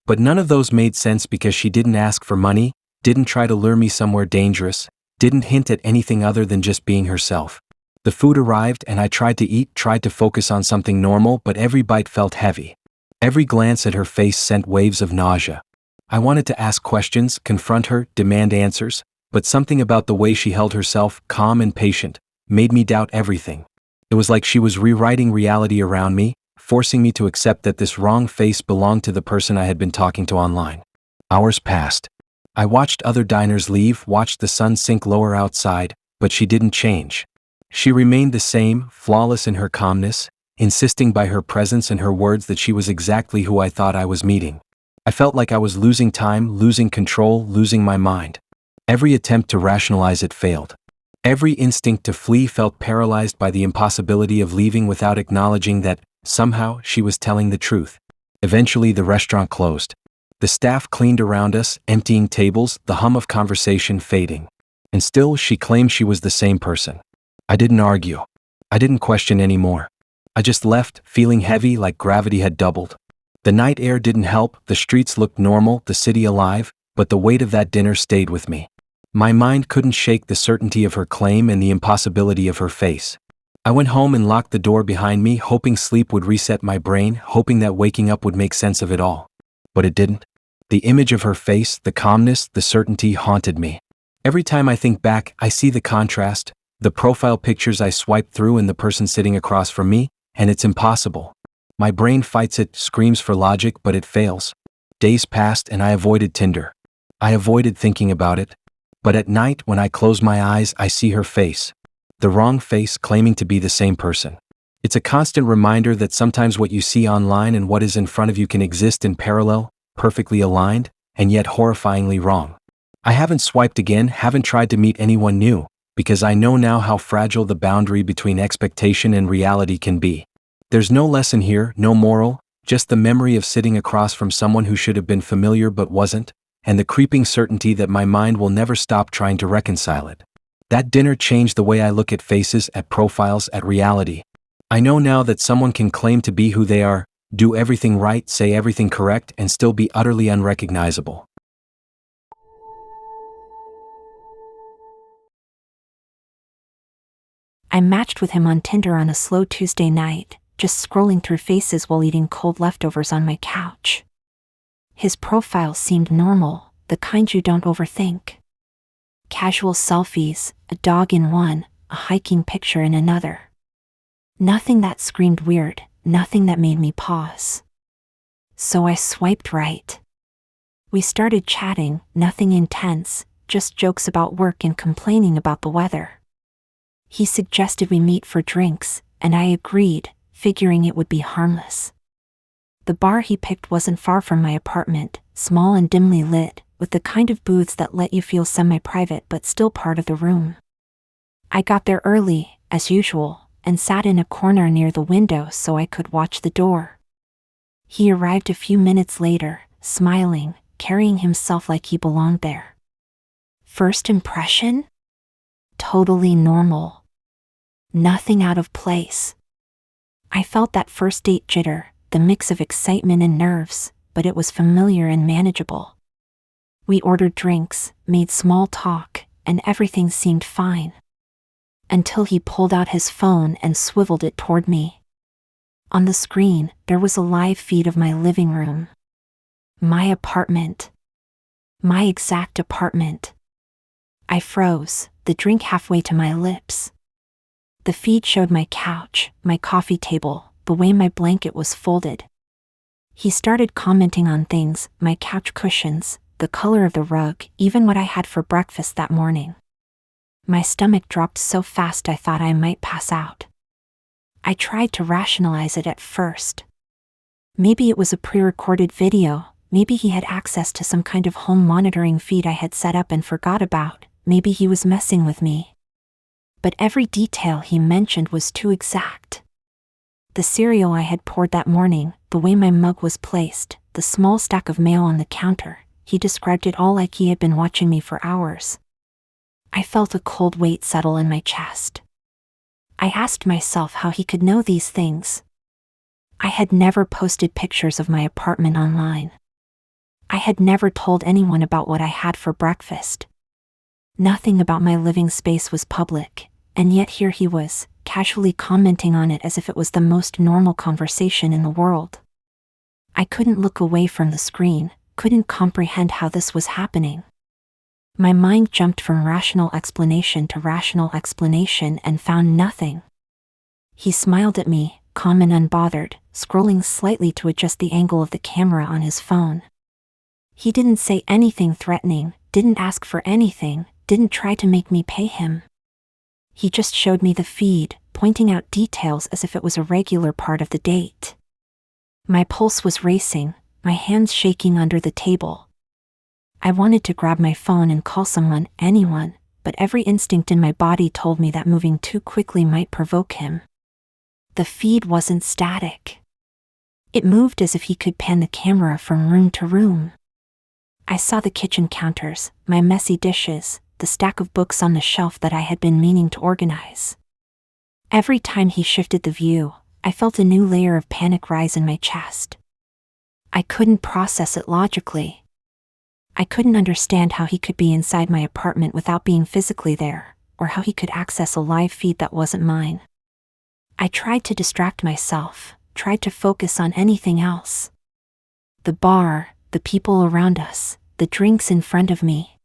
[SPEAKER 1] But none of those made sense because she didn't ask for money, didn't try to lure me somewhere dangerous, didn't hint at anything other than just being herself. The food arrived and I tried to eat, tried to focus on something normal, but every bite felt heavy. Every glance at her face sent waves of nausea. I wanted to ask questions, confront her, demand answers, but something about the way she held herself, calm and patient, made me doubt everything. It was like she was rewriting reality around me, forcing me to accept that this wrong face belonged to the person I had been talking to online. Hours passed. I watched other diners leave, watched the sun sink lower outside, but she didn't change. She remained the same, flawless in her calmness, insisting by her presence and her words that she was exactly who I thought I was meeting. I felt like I was losing time, losing control, losing my mind. Every attempt to rationalize it failed. Every instinct to flee felt paralyzed by the impossibility of leaving without acknowledging that, somehow, she was telling the truth. Eventually the restaurant closed. The staff cleaned around us, emptying tables, the hum of conversation fading. And still she claimed she was the same person. I didn't argue. I didn't question anymore. I just left, feeling heavy like gravity had doubled. The night air didn't help, the streets looked normal, the city alive, but the weight of that dinner stayed with me. My mind couldn't shake the certainty of her claim and the impossibility of her face. I went home and locked the door behind me, hoping sleep would reset my brain, hoping that waking up would make sense of it all. But it didn't. The image of her face, the calmness, the certainty haunted me. Every time I think back, I see the contrast, the profile pictures I swiped through and the person sitting across from me, and it's impossible. My brain fights it, screams for logic, but it fails. Days passed and I avoided Tinder. I avoided thinking about it. But at night, when I close my eyes, I see her face. The wrong face claiming to be the same person. It's a constant reminder that sometimes what you see online and what is in front of you can exist in parallel, perfectly aligned, and yet horrifyingly wrong. I haven't swiped again, haven't tried to meet anyone new, because I know now how fragile the boundary between expectation and reality can be. There's no lesson here, no moral, just the memory of sitting across from someone who should have been familiar but wasn't, and the creeping certainty that my mind will never stop trying to reconcile it. That dinner changed the way I look at faces, at profiles, at reality. I know now that someone can claim to be who they are, do everything right, say everything correct, and still be utterly unrecognizable.
[SPEAKER 2] I matched with him on Tinder on a slow Tuesday night, just scrolling through faces while eating cold leftovers on my couch. His profile seemed normal, the kind you don't overthink. Casual selfies, a dog in one, a hiking picture in another. Nothing that screamed weird, nothing that made me pause. So I swiped right. We started chatting, nothing intense, just jokes about work and complaining about the weather. He suggested we meet for drinks, and I agreed, figuring it would be harmless. The bar he picked wasn't far from my apartment, small and dimly lit, with the kind of booths that let you feel semi-private but still part of the room. I got there early, as usual, and sat in a corner near the window so I could watch the door. He arrived a few minutes later, smiling, carrying himself like he belonged there. First impression? Totally normal. Nothing out of place. I felt that first date jitter, the mix of excitement and nerves, but it was familiar and manageable. We ordered drinks, made small talk, and everything seemed fine. Until he pulled out his phone and swiveled it toward me. On the screen, there was a live feed of my living room. My apartment. My exact apartment. I froze, the drink halfway to my lips. The feed showed my couch, my coffee table, the way my blanket was folded. He started commenting on things, my couch cushions, the color of the rug, even what I had for breakfast that morning. My stomach dropped so fast I thought I might pass out. I tried to rationalize it at first. Maybe it was a pre-recorded video, maybe he had access to some kind of home monitoring feed I had set up and forgot about, maybe he was messing with me. But every detail he mentioned was too exact. The cereal I had poured that morning, the way my mug was placed, the small stack of mail on the counter, he described it all like he had been watching me for hours. I felt a cold weight settle in my chest. I asked myself how he could know these things. I had never posted pictures of my apartment online. I had never told anyone about what I had for breakfast. Nothing about my living space was public, and yet here he was, casually commenting on it as if it was the most normal conversation in the world. I couldn't look away from the screen, couldn't comprehend how this was happening. My mind jumped from rational explanation to rational explanation and found nothing. He smiled at me, calm and unbothered, scrolling slightly to adjust the angle of the camera on his phone. He didn't say anything threatening, didn't ask for anything, didn't try to make me pay him. He just showed me the feed, pointing out details as if it was a regular part of the date. My pulse was racing, my hands shaking under the table. I wanted to grab my phone and call someone, anyone, but every instinct in my body told me that moving too quickly might provoke him. The feed wasn't static. It moved as if he could pan the camera from room to room. I saw the kitchen counters, my messy dishes, the stack of books on the shelf that I had been meaning to organize. Every time he shifted the view, I felt a new layer of panic rise in my chest. I couldn't process it logically. I couldn't understand how he could be inside my apartment without being physically there, or how he could access a live feed that wasn't mine. I tried to distract myself, tried to focus on anything else. The bar, the people around us, the drinks in front of me.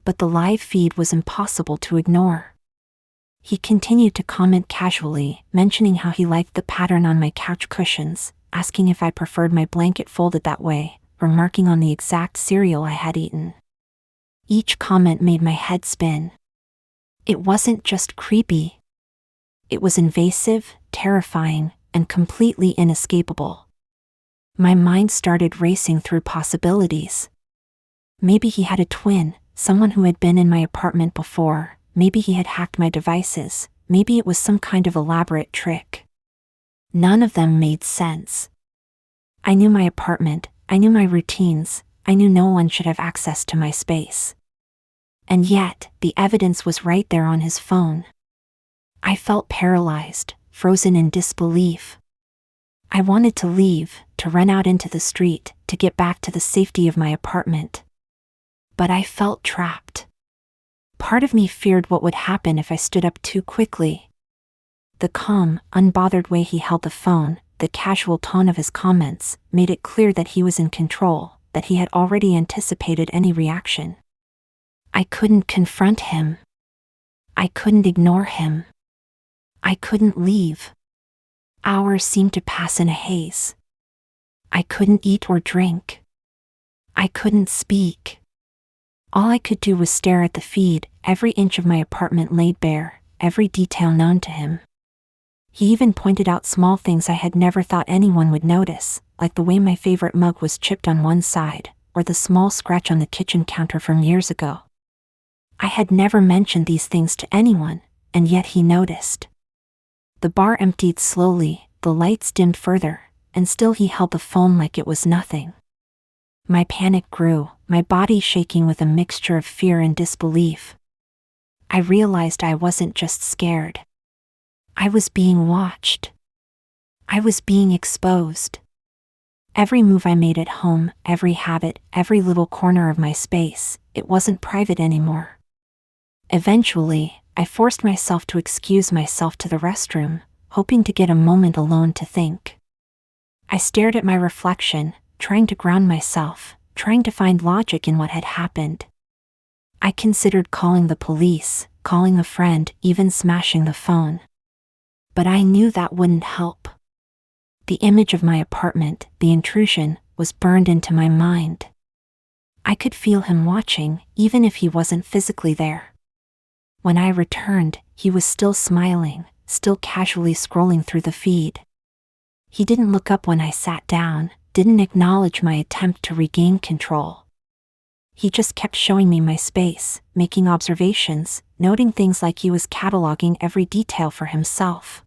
[SPEAKER 2] But the live feed was impossible to ignore. He continued to comment casually, mentioning how he liked the pattern on my couch cushions, asking if I preferred my blanket folded that way, remarking on the exact cereal I had eaten. Each comment made my head spin. It wasn't just creepy. It was invasive, terrifying, and completely inescapable. My mind started racing through possibilities. Maybe he had a twin, someone who had been in my apartment before. Maybe he had hacked my devices. Maybe it was some kind of elaborate trick. None of them made sense. I knew my apartment, I knew my routines, I knew no one should have access to my space. And yet, the evidence was right there on his phone. I felt paralyzed, frozen in disbelief. I wanted to leave, to run out into the street, to get back to the safety of my apartment. But I felt trapped. Part of me feared what would happen if I stood up too quickly. The calm, unbothered way he held the phone, the casual tone of his comments, made it clear that he was in control, that he had already anticipated any reaction. I couldn't confront him. I couldn't ignore him. I couldn't leave. Hours seemed to pass in a haze. I couldn't eat or drink. I couldn't speak. All I could do was stare at the feed, every inch of my apartment laid bare, every detail known to him. He even pointed out small things I had never thought anyone would notice, like the way my favorite mug was chipped on one side, or the small scratch on the kitchen counter from years ago. I had never mentioned these things to anyone, and yet he noticed. The bar emptied slowly, the lights dimmed further, and still he held the phone like it was nothing. My panic grew, my body shaking with a mixture of fear and disbelief. I realized I wasn't just scared. I was being watched. I was being exposed. Every move I made at home, every habit, every little corner of my space, it wasn't private anymore. Eventually, I forced myself to excuse myself to the restroom, hoping to get a moment alone to think. I stared at my reflection, trying to ground myself, trying to find logic in what had happened. I considered calling the police, calling a friend, even smashing the phone. But I knew that wouldn't help. The image of my apartment, the intrusion, was burned into my mind. I could feel him watching, even if he wasn't physically there. When I returned, he was still smiling, still casually scrolling through the feed. He didn't look up when I sat down, didn't acknowledge my attempt to regain control. He just kept showing me my space, making observations, noting things like he was cataloging every detail for himself.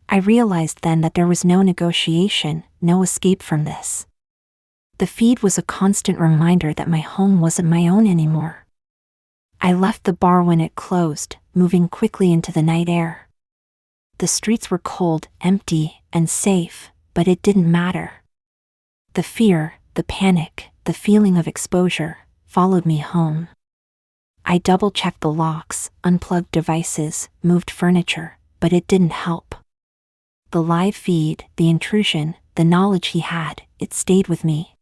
[SPEAKER 2] I realized then that there was no negotiation, no escape from this. The feed was a constant reminder that my home wasn't my own anymore. I left the bar when it closed, moving quickly into the night air. The streets were cold, empty, and safe, but it didn't matter. The fear, the panic, the feeling of exposure, followed me home. I double-checked the locks, unplugged devices, moved furniture, but it didn't help. The live feed, the intrusion, the knowledge he had, it stayed with me.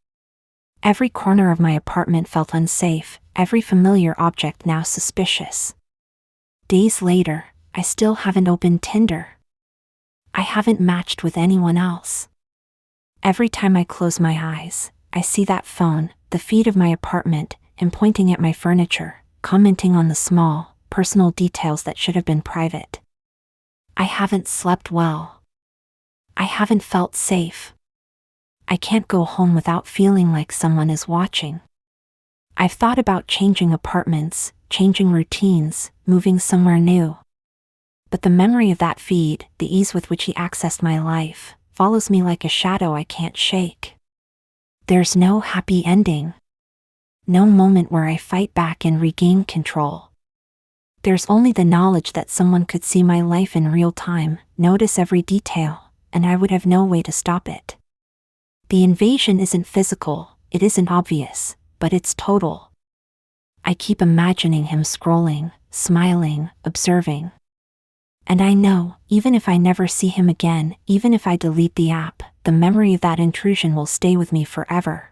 [SPEAKER 2] Every corner of my apartment felt unsafe, every familiar object now suspicious. Days later, I still haven't opened Tinder. I haven't matched with anyone else. Every time I close my eyes, I see that phone, the feed of my apartment, him pointing at my furniture, commenting on the small, personal details that should have been private. I haven't slept well. I haven't felt safe. I can't go home without feeling like someone is watching. I've thought about changing apartments, changing routines, moving somewhere new. But the memory of that feed, the ease with which he accessed my life, follows me like a shadow I can't shake. There's no happy ending. No moment where I fight back and regain control. There's only the knowledge that someone could see my life in real time, notice every detail, and I would have no way to stop it. The invasion isn't physical, it isn't obvious, but it's total. I keep imagining him scrolling, smiling, observing. And I know, even if I never see him again, even if I delete the app, the memory of that intrusion will stay with me forever.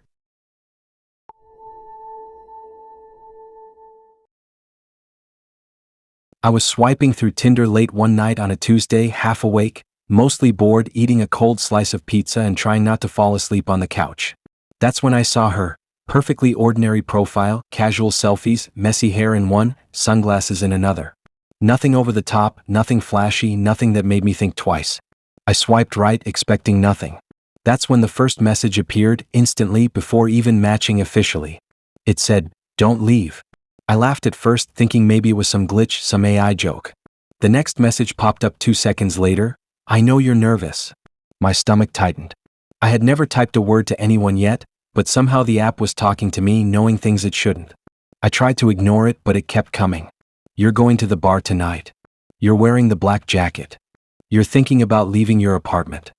[SPEAKER 1] I was swiping through Tinder late one night on a Tuesday, half awake, mostly bored, eating a cold slice of pizza and trying not to fall asleep on the couch. That's when I saw her. Perfectly ordinary profile, casual selfies, messy hair in one, sunglasses in another. Nothing over the top, nothing flashy, nothing that made me think twice. I swiped right, expecting nothing. That's when the first message appeared, instantly, before even matching officially. It said, "Don't leave." I laughed at first, thinking maybe it was some glitch, some AI joke. The next message popped up 2 seconds later. "I know you're nervous." My stomach tightened. I had never typed a word to anyone yet, but somehow the app was talking to me, knowing things it shouldn't. I tried to ignore it, but it kept coming. "You're going to the bar tonight. You're wearing the black jacket. You're thinking about leaving your apartment."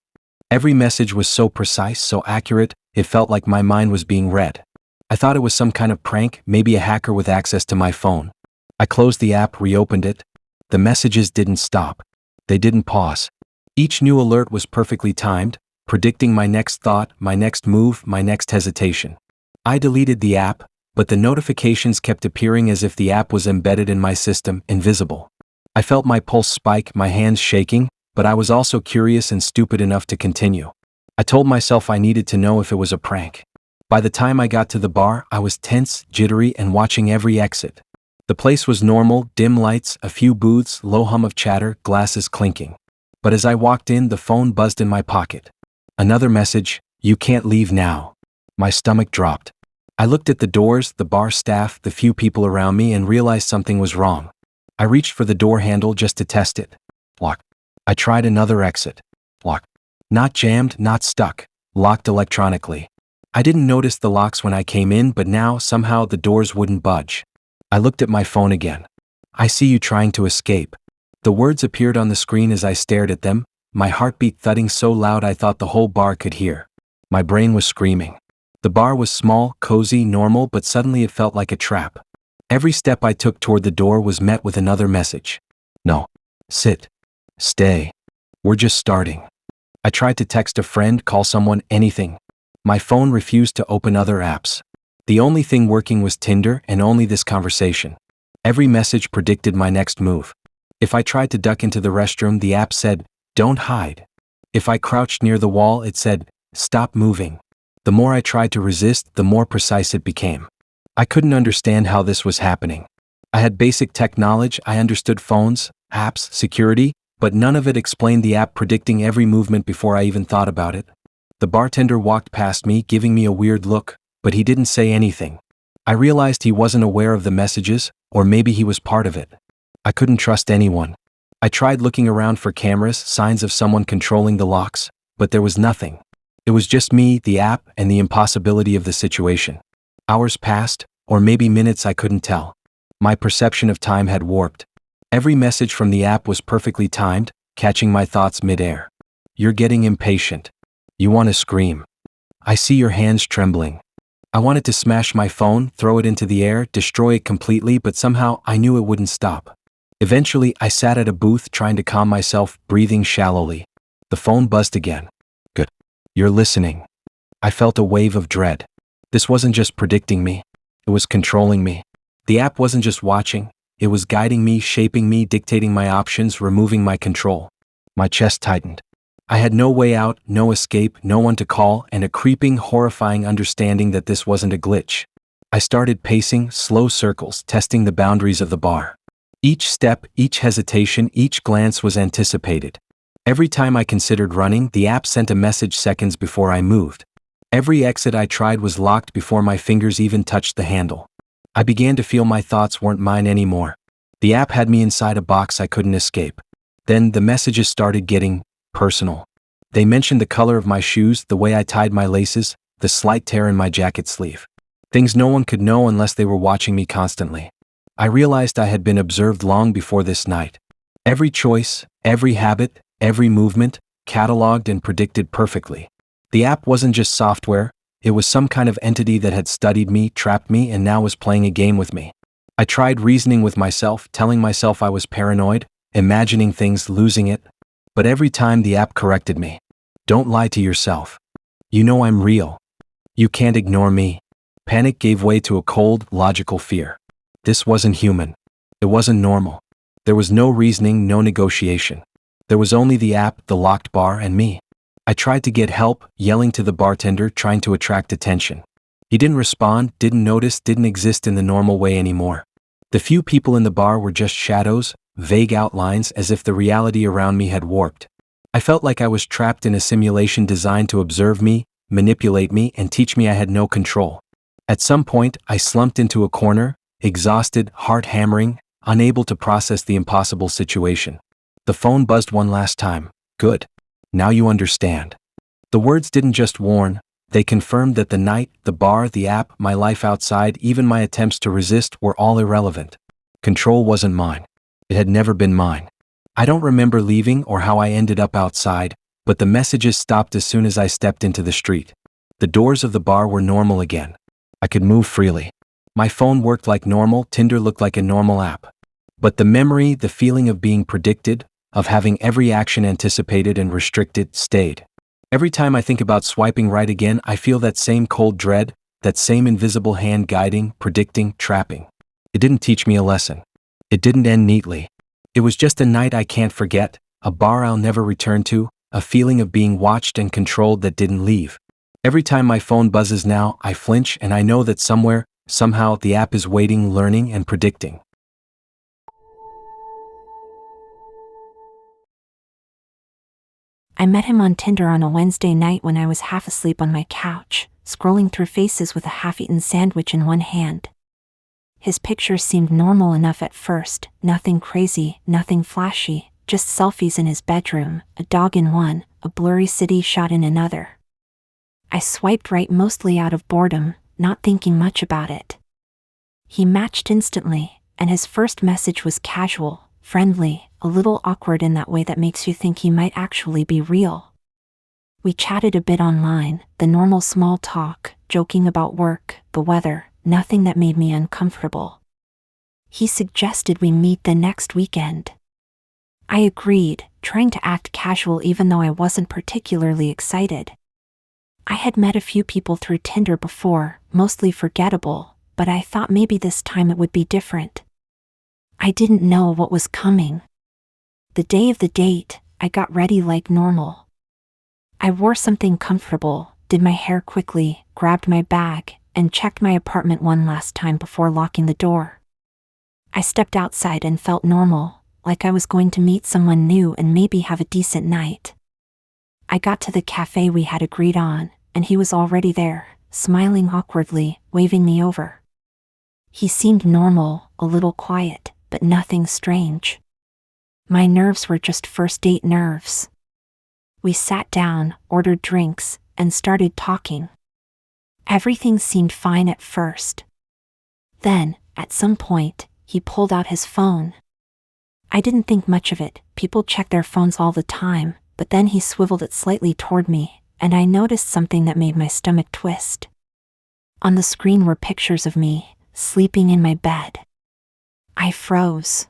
[SPEAKER 1] Every message was so precise, so accurate, it felt like my mind was being read. I thought it was some kind of prank, maybe a hacker with access to my phone. I closed the app, reopened it. The messages didn't stop. They didn't pause. Each new alert was perfectly timed, predicting my next thought, my next move, my next hesitation. I deleted the app, but the notifications kept appearing as if the app was embedded in my system, invisible. I felt my pulse spike, my hands shaking, but I was also curious and stupid enough to continue. I told myself I needed to know if it was a prank. By the time I got to the bar, I was tense, jittery, and watching every exit. The place was normal, dim lights, a few booths, low hum of chatter, glasses clinking. But as I walked in, the phone buzzed in my pocket. Another message, "You can't leave now." My stomach dropped. I looked at the doors, the bar staff, the few people around me, and realized something was wrong. I reached for the door handle just to test it. Locked. I tried another exit. Locked. Not jammed, not stuck. Locked electronically. I didn't notice the locks when I came in, but now, somehow, the doors wouldn't budge. I looked at my phone again. "I see you trying to escape." The words appeared on the screen as I stared at them, my heartbeat thudding so loud I thought the whole bar could hear. My brain was screaming. The bar was small, cozy, normal, but suddenly it felt like a trap. Every step I took toward the door was met with another message. "No. Sit. Stay. We're just starting." I tried to text a friend, call someone, anything. My phone refused to open other apps. The only thing working was Tinder, and only this conversation. Every message predicted my next move. If I tried to duck into the restroom, the app said, "Don't hide." If I crouched near the wall, it said, "Stop moving." The more I tried to resist, the more precise it became. I couldn't understand how this was happening. I had basic tech knowledge, I understood phones, apps, security, but none of it explained the app predicting every movement before I even thought about it. The bartender walked past me, giving me a weird look, but he didn't say anything. I realized he wasn't aware of the messages, or maybe he was part of it. I couldn't trust anyone. I tried looking around for cameras, signs of someone controlling the locks, but there was nothing. It was just me, the app, and the impossibility of the situation. Hours passed, or maybe minutes, I couldn't tell. My perception of time had warped. Every message from the app was perfectly timed, catching my thoughts mid-air. "You're getting impatient. You want to scream. I see your hands trembling." I wanted to smash my phone, throw it into the air, destroy it completely, but somehow I knew it wouldn't stop. Eventually, I sat at a booth trying to calm myself, breathing shallowly. The phone buzzed again. "Good. You're listening." I felt a wave of dread. This wasn't just predicting me. It was controlling me. The app wasn't just watching. It was guiding me, shaping me, dictating my options, removing my control. My chest tightened. I had no way out, no escape, no one to call, and a creeping, horrifying understanding that this wasn't a glitch. I started pacing, slow circles, testing the boundaries of the bar. Each step, each hesitation, each glance was anticipated. Every time I considered running, the app sent a message seconds before I moved. Every exit I tried was locked before my fingers even touched the handle. I began to feel my thoughts weren't mine anymore. The app had me inside a box I couldn't escape. Then the messages started getting personal. They mentioned the color of my shoes, the way I tied my laces, the slight tear in my jacket sleeve. Things no one could know unless they were watching me constantly. I realized I had been observed long before this night. Every choice, every habit, every movement, cataloged and predicted perfectly. The app wasn't just software, it was some kind of entity that had studied me, trapped me, and now was playing a game with me. I tried reasoning with myself, telling myself I was paranoid, imagining things, losing it. But every time the app corrected me. Don't lie to yourself. You know I'm real. You can't ignore me. Panic gave way to a cold, logical fear. This wasn't human. It wasn't normal. There was no reasoning, no negotiation. There was only the app, the locked bar, and me. I tried to get help, yelling to the bartender, trying to attract attention. He didn't respond, didn't notice, didn't exist in the normal way anymore. The few people in the bar were just shadows, vague outlines, as if the reality around me had warped. I felt like I was trapped in a simulation designed to observe me, manipulate me, and teach me I had no control. At some point, I slumped into a corner, exhausted, heart hammering, unable to process the impossible situation. The phone buzzed one last time. Good. Now you understand. The words didn't just warn, they confirmed that the night, the bar, the app, my life outside, even my attempts to resist were all irrelevant. Control wasn't mine. It had never been mine. I don't remember leaving or how I ended up outside, but the messages stopped as soon as I stepped into the street. The doors of the bar were normal again. I could move freely. My phone worked like normal, Tinder looked like a normal app. But the memory, the feeling of being predicted, of having every action anticipated and restricted, stayed. Every time I think about swiping right again, I feel that same cold dread, that same invisible hand guiding, predicting, trapping. It didn't teach me a lesson. It didn't end neatly. It was just a night I can't forget, a bar I'll never return to, a feeling of being watched and controlled that didn't leave. Every time my phone buzzes now, I flinch and I know that somewhere, somehow, the app is waiting, learning, and predicting.
[SPEAKER 2] I met him on Tinder on a Wednesday night when I was half asleep on my couch, scrolling through faces with a half-eaten sandwich in one hand. His pictures seemed normal enough at first, nothing crazy, nothing flashy, just selfies in his bedroom, a dog in one, a blurry city shot in another. I swiped right mostly out of boredom, not thinking much about it. He matched instantly, and his first message was casual, friendly, a little awkward in that way that makes you think he might actually be real. We chatted a bit online, the normal small talk, joking about work, the weather, nothing that made me uncomfortable. He suggested we meet the next weekend. I agreed, trying to act casual even though I wasn't particularly excited. I had met a few people through Tinder before, mostly forgettable, but I thought maybe this time it would be different. I didn't know what was coming. The day of the date, I got ready like normal. I wore something comfortable, did my hair quickly, grabbed my bag, and checked my apartment one last time before locking the door. I stepped outside and felt normal, like I was going to meet someone new and maybe have a decent night. I got to the cafe we had agreed on, and he was already there, smiling awkwardly, waving me over. He seemed normal, a little quiet, but nothing strange. My nerves were just first date nerves. We sat down, ordered drinks, and started talking. Everything seemed fine at first. Then, at some point, he pulled out his phone. I didn't think much of it, people check their phones all the time, but then he swiveled it slightly toward me, and I noticed something that made my stomach twist. On the screen were pictures of me, sleeping in my bed. I froze.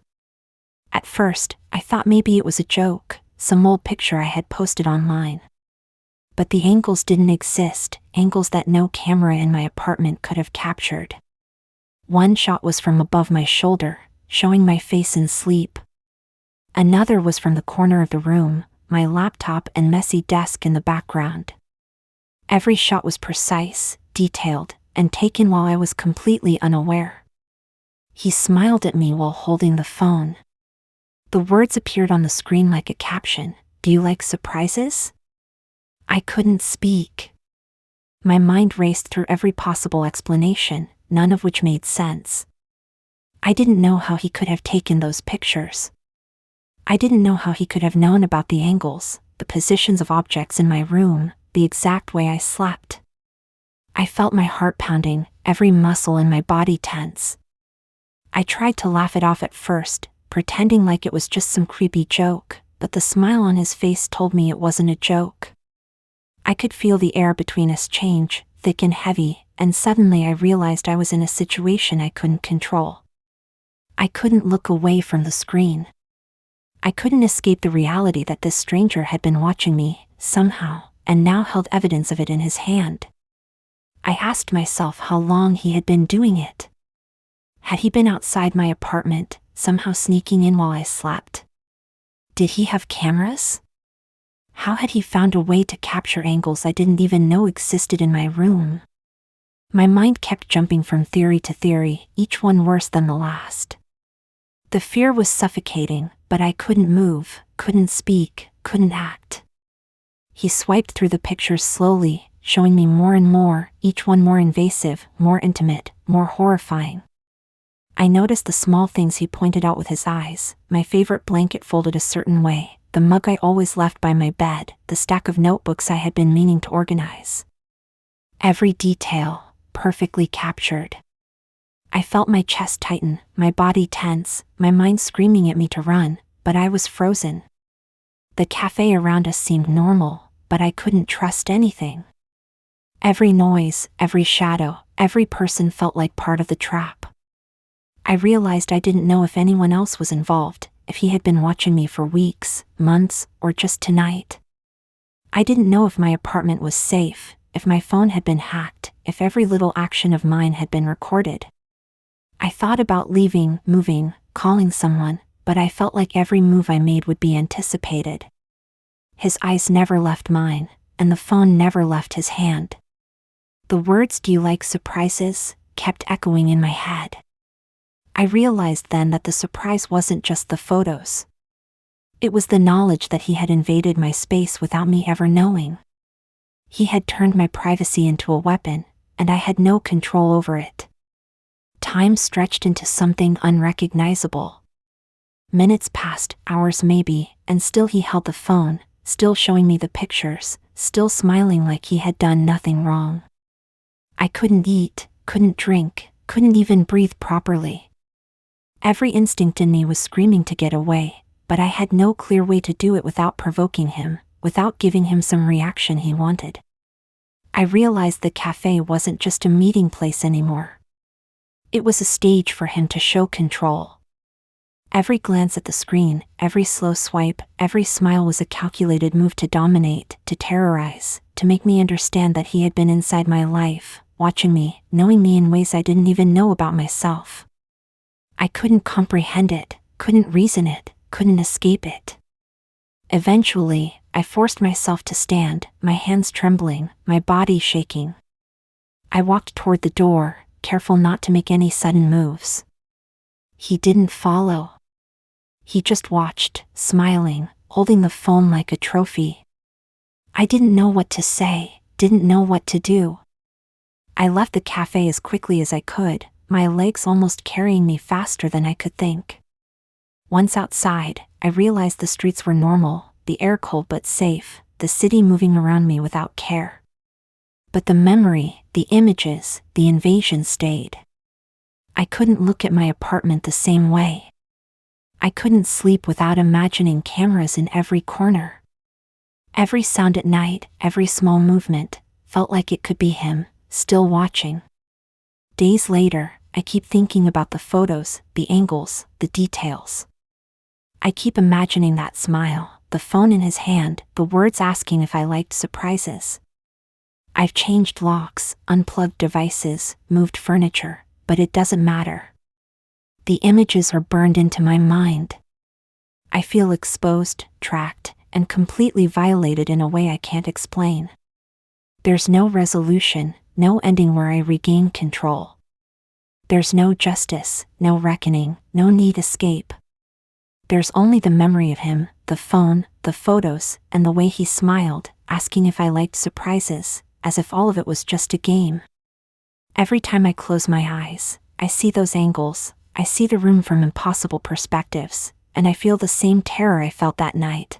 [SPEAKER 2] At first, I thought maybe it was a joke, some old picture I had posted online. But the angles didn't exist, angles that no camera in my apartment could have captured. One shot was from above my shoulder, showing my face in sleep. Another was from the corner of the room, my laptop and messy desk in the background. Every shot was precise, detailed, and taken while I was completely unaware. He smiled at me while holding the phone. The words appeared on the screen like a caption, "Do you like surprises?" I couldn't speak. My mind raced through every possible explanation, none of which made sense. I didn't know how he could have taken those pictures. I didn't know how he could have known about the angles, the positions of objects in my room, the exact way I slept. I felt my heart pounding, every muscle in my body tense. I tried to laugh it off at first, pretending like it was just some creepy joke, but the smile on his face told me it wasn't a joke. I could feel the air between us change, thick and heavy, and suddenly I realized I was in a situation I couldn't control. I couldn't look away from the screen. I couldn't escape the reality that this stranger had been watching me, somehow, and now held evidence of it in his hand. I asked myself how long he had been doing it. Had he been outside my apartment, somehow sneaking in while I slept? Did he have cameras? How had he found a way to capture angles I didn't even know existed in my room? My mind kept jumping from theory to theory, each one worse than the last. The fear was suffocating, but I couldn't move, couldn't speak, couldn't act. He swiped through the pictures slowly, showing me more and more, each one more invasive, more intimate, more horrifying. I noticed the small things he pointed out with his eyes: my favorite blanket folded a certain way, the mug I always left by my bed, the stack of notebooks I had been meaning to organize. Every detail, perfectly captured. I felt my chest tighten, my body tense, my mind screaming at me to run, but I was frozen. The cafe around us seemed normal, but I couldn't trust anything. Every noise, every shadow, every person felt like part of the trap. I realized I didn't know if anyone else was involved, if he had been watching me for weeks, months, or just tonight. I didn't know if my apartment was safe, if my phone had been hacked, if every little action of mine had been recorded. I thought about leaving, moving, calling someone, but I felt like every move I made would be anticipated. His eyes never left mine, and the phone never left his hand. The words "Do you like surprises?" kept echoing in my head. I realized then that the surprise wasn't just the photos. It was the knowledge that he had invaded my space without me ever knowing. He had turned my privacy into a weapon, and I had no control over it. Time stretched into something unrecognizable. Minutes passed, hours maybe, and still he held the phone, still showing me the pictures, still smiling like he had done nothing wrong. I couldn't eat, couldn't drink, couldn't even breathe properly. Every instinct in me was screaming to get away, but I had no clear way to do it without provoking him, without giving him some reaction he wanted. I realized the cafe wasn't just a meeting place anymore. It was a stage for him to show control. Every glance at the screen, every slow swipe, every smile was a calculated move to dominate, to terrorize, to make me understand that he had been inside my life, watching me, knowing me in ways I didn't even know about myself. I couldn't comprehend it, couldn't reason it, couldn't escape it. Eventually, I forced myself to stand, my hands trembling, my body shaking. I walked toward the door, careful not to make any sudden moves. He didn't follow. He just watched, smiling, holding the phone like a trophy. I didn't know what to say, didn't know what to do. I left the cafe as quickly as I could, my legs almost carrying me faster than I could think. Once outside, I realized the streets were normal, the air cold but safe, the city moving around me without care. But the memory, the images, the invasion stayed. I couldn't look at my apartment the same way. I couldn't sleep without imagining cameras in every corner. Every sound at night, every small movement, felt like it could be him, still watching. Days later, I keep thinking about the photos, the angles, the details. I keep imagining that smile, the phone in his hand, the words asking if I liked surprises. I've changed locks, unplugged devices, moved furniture, but it doesn't matter. The images are burned into my mind. I feel exposed, tracked, and completely violated in a way I can't explain. There's no resolution, no ending where I regain control. There's no justice, no reckoning, no neat escape. There's only the memory of him, the phone, the photos, and the way he smiled, asking if I liked surprises, as if all of it was just a game. Every time I close my eyes, I see those angles, I see the room from impossible perspectives, and I feel the same terror I felt that night.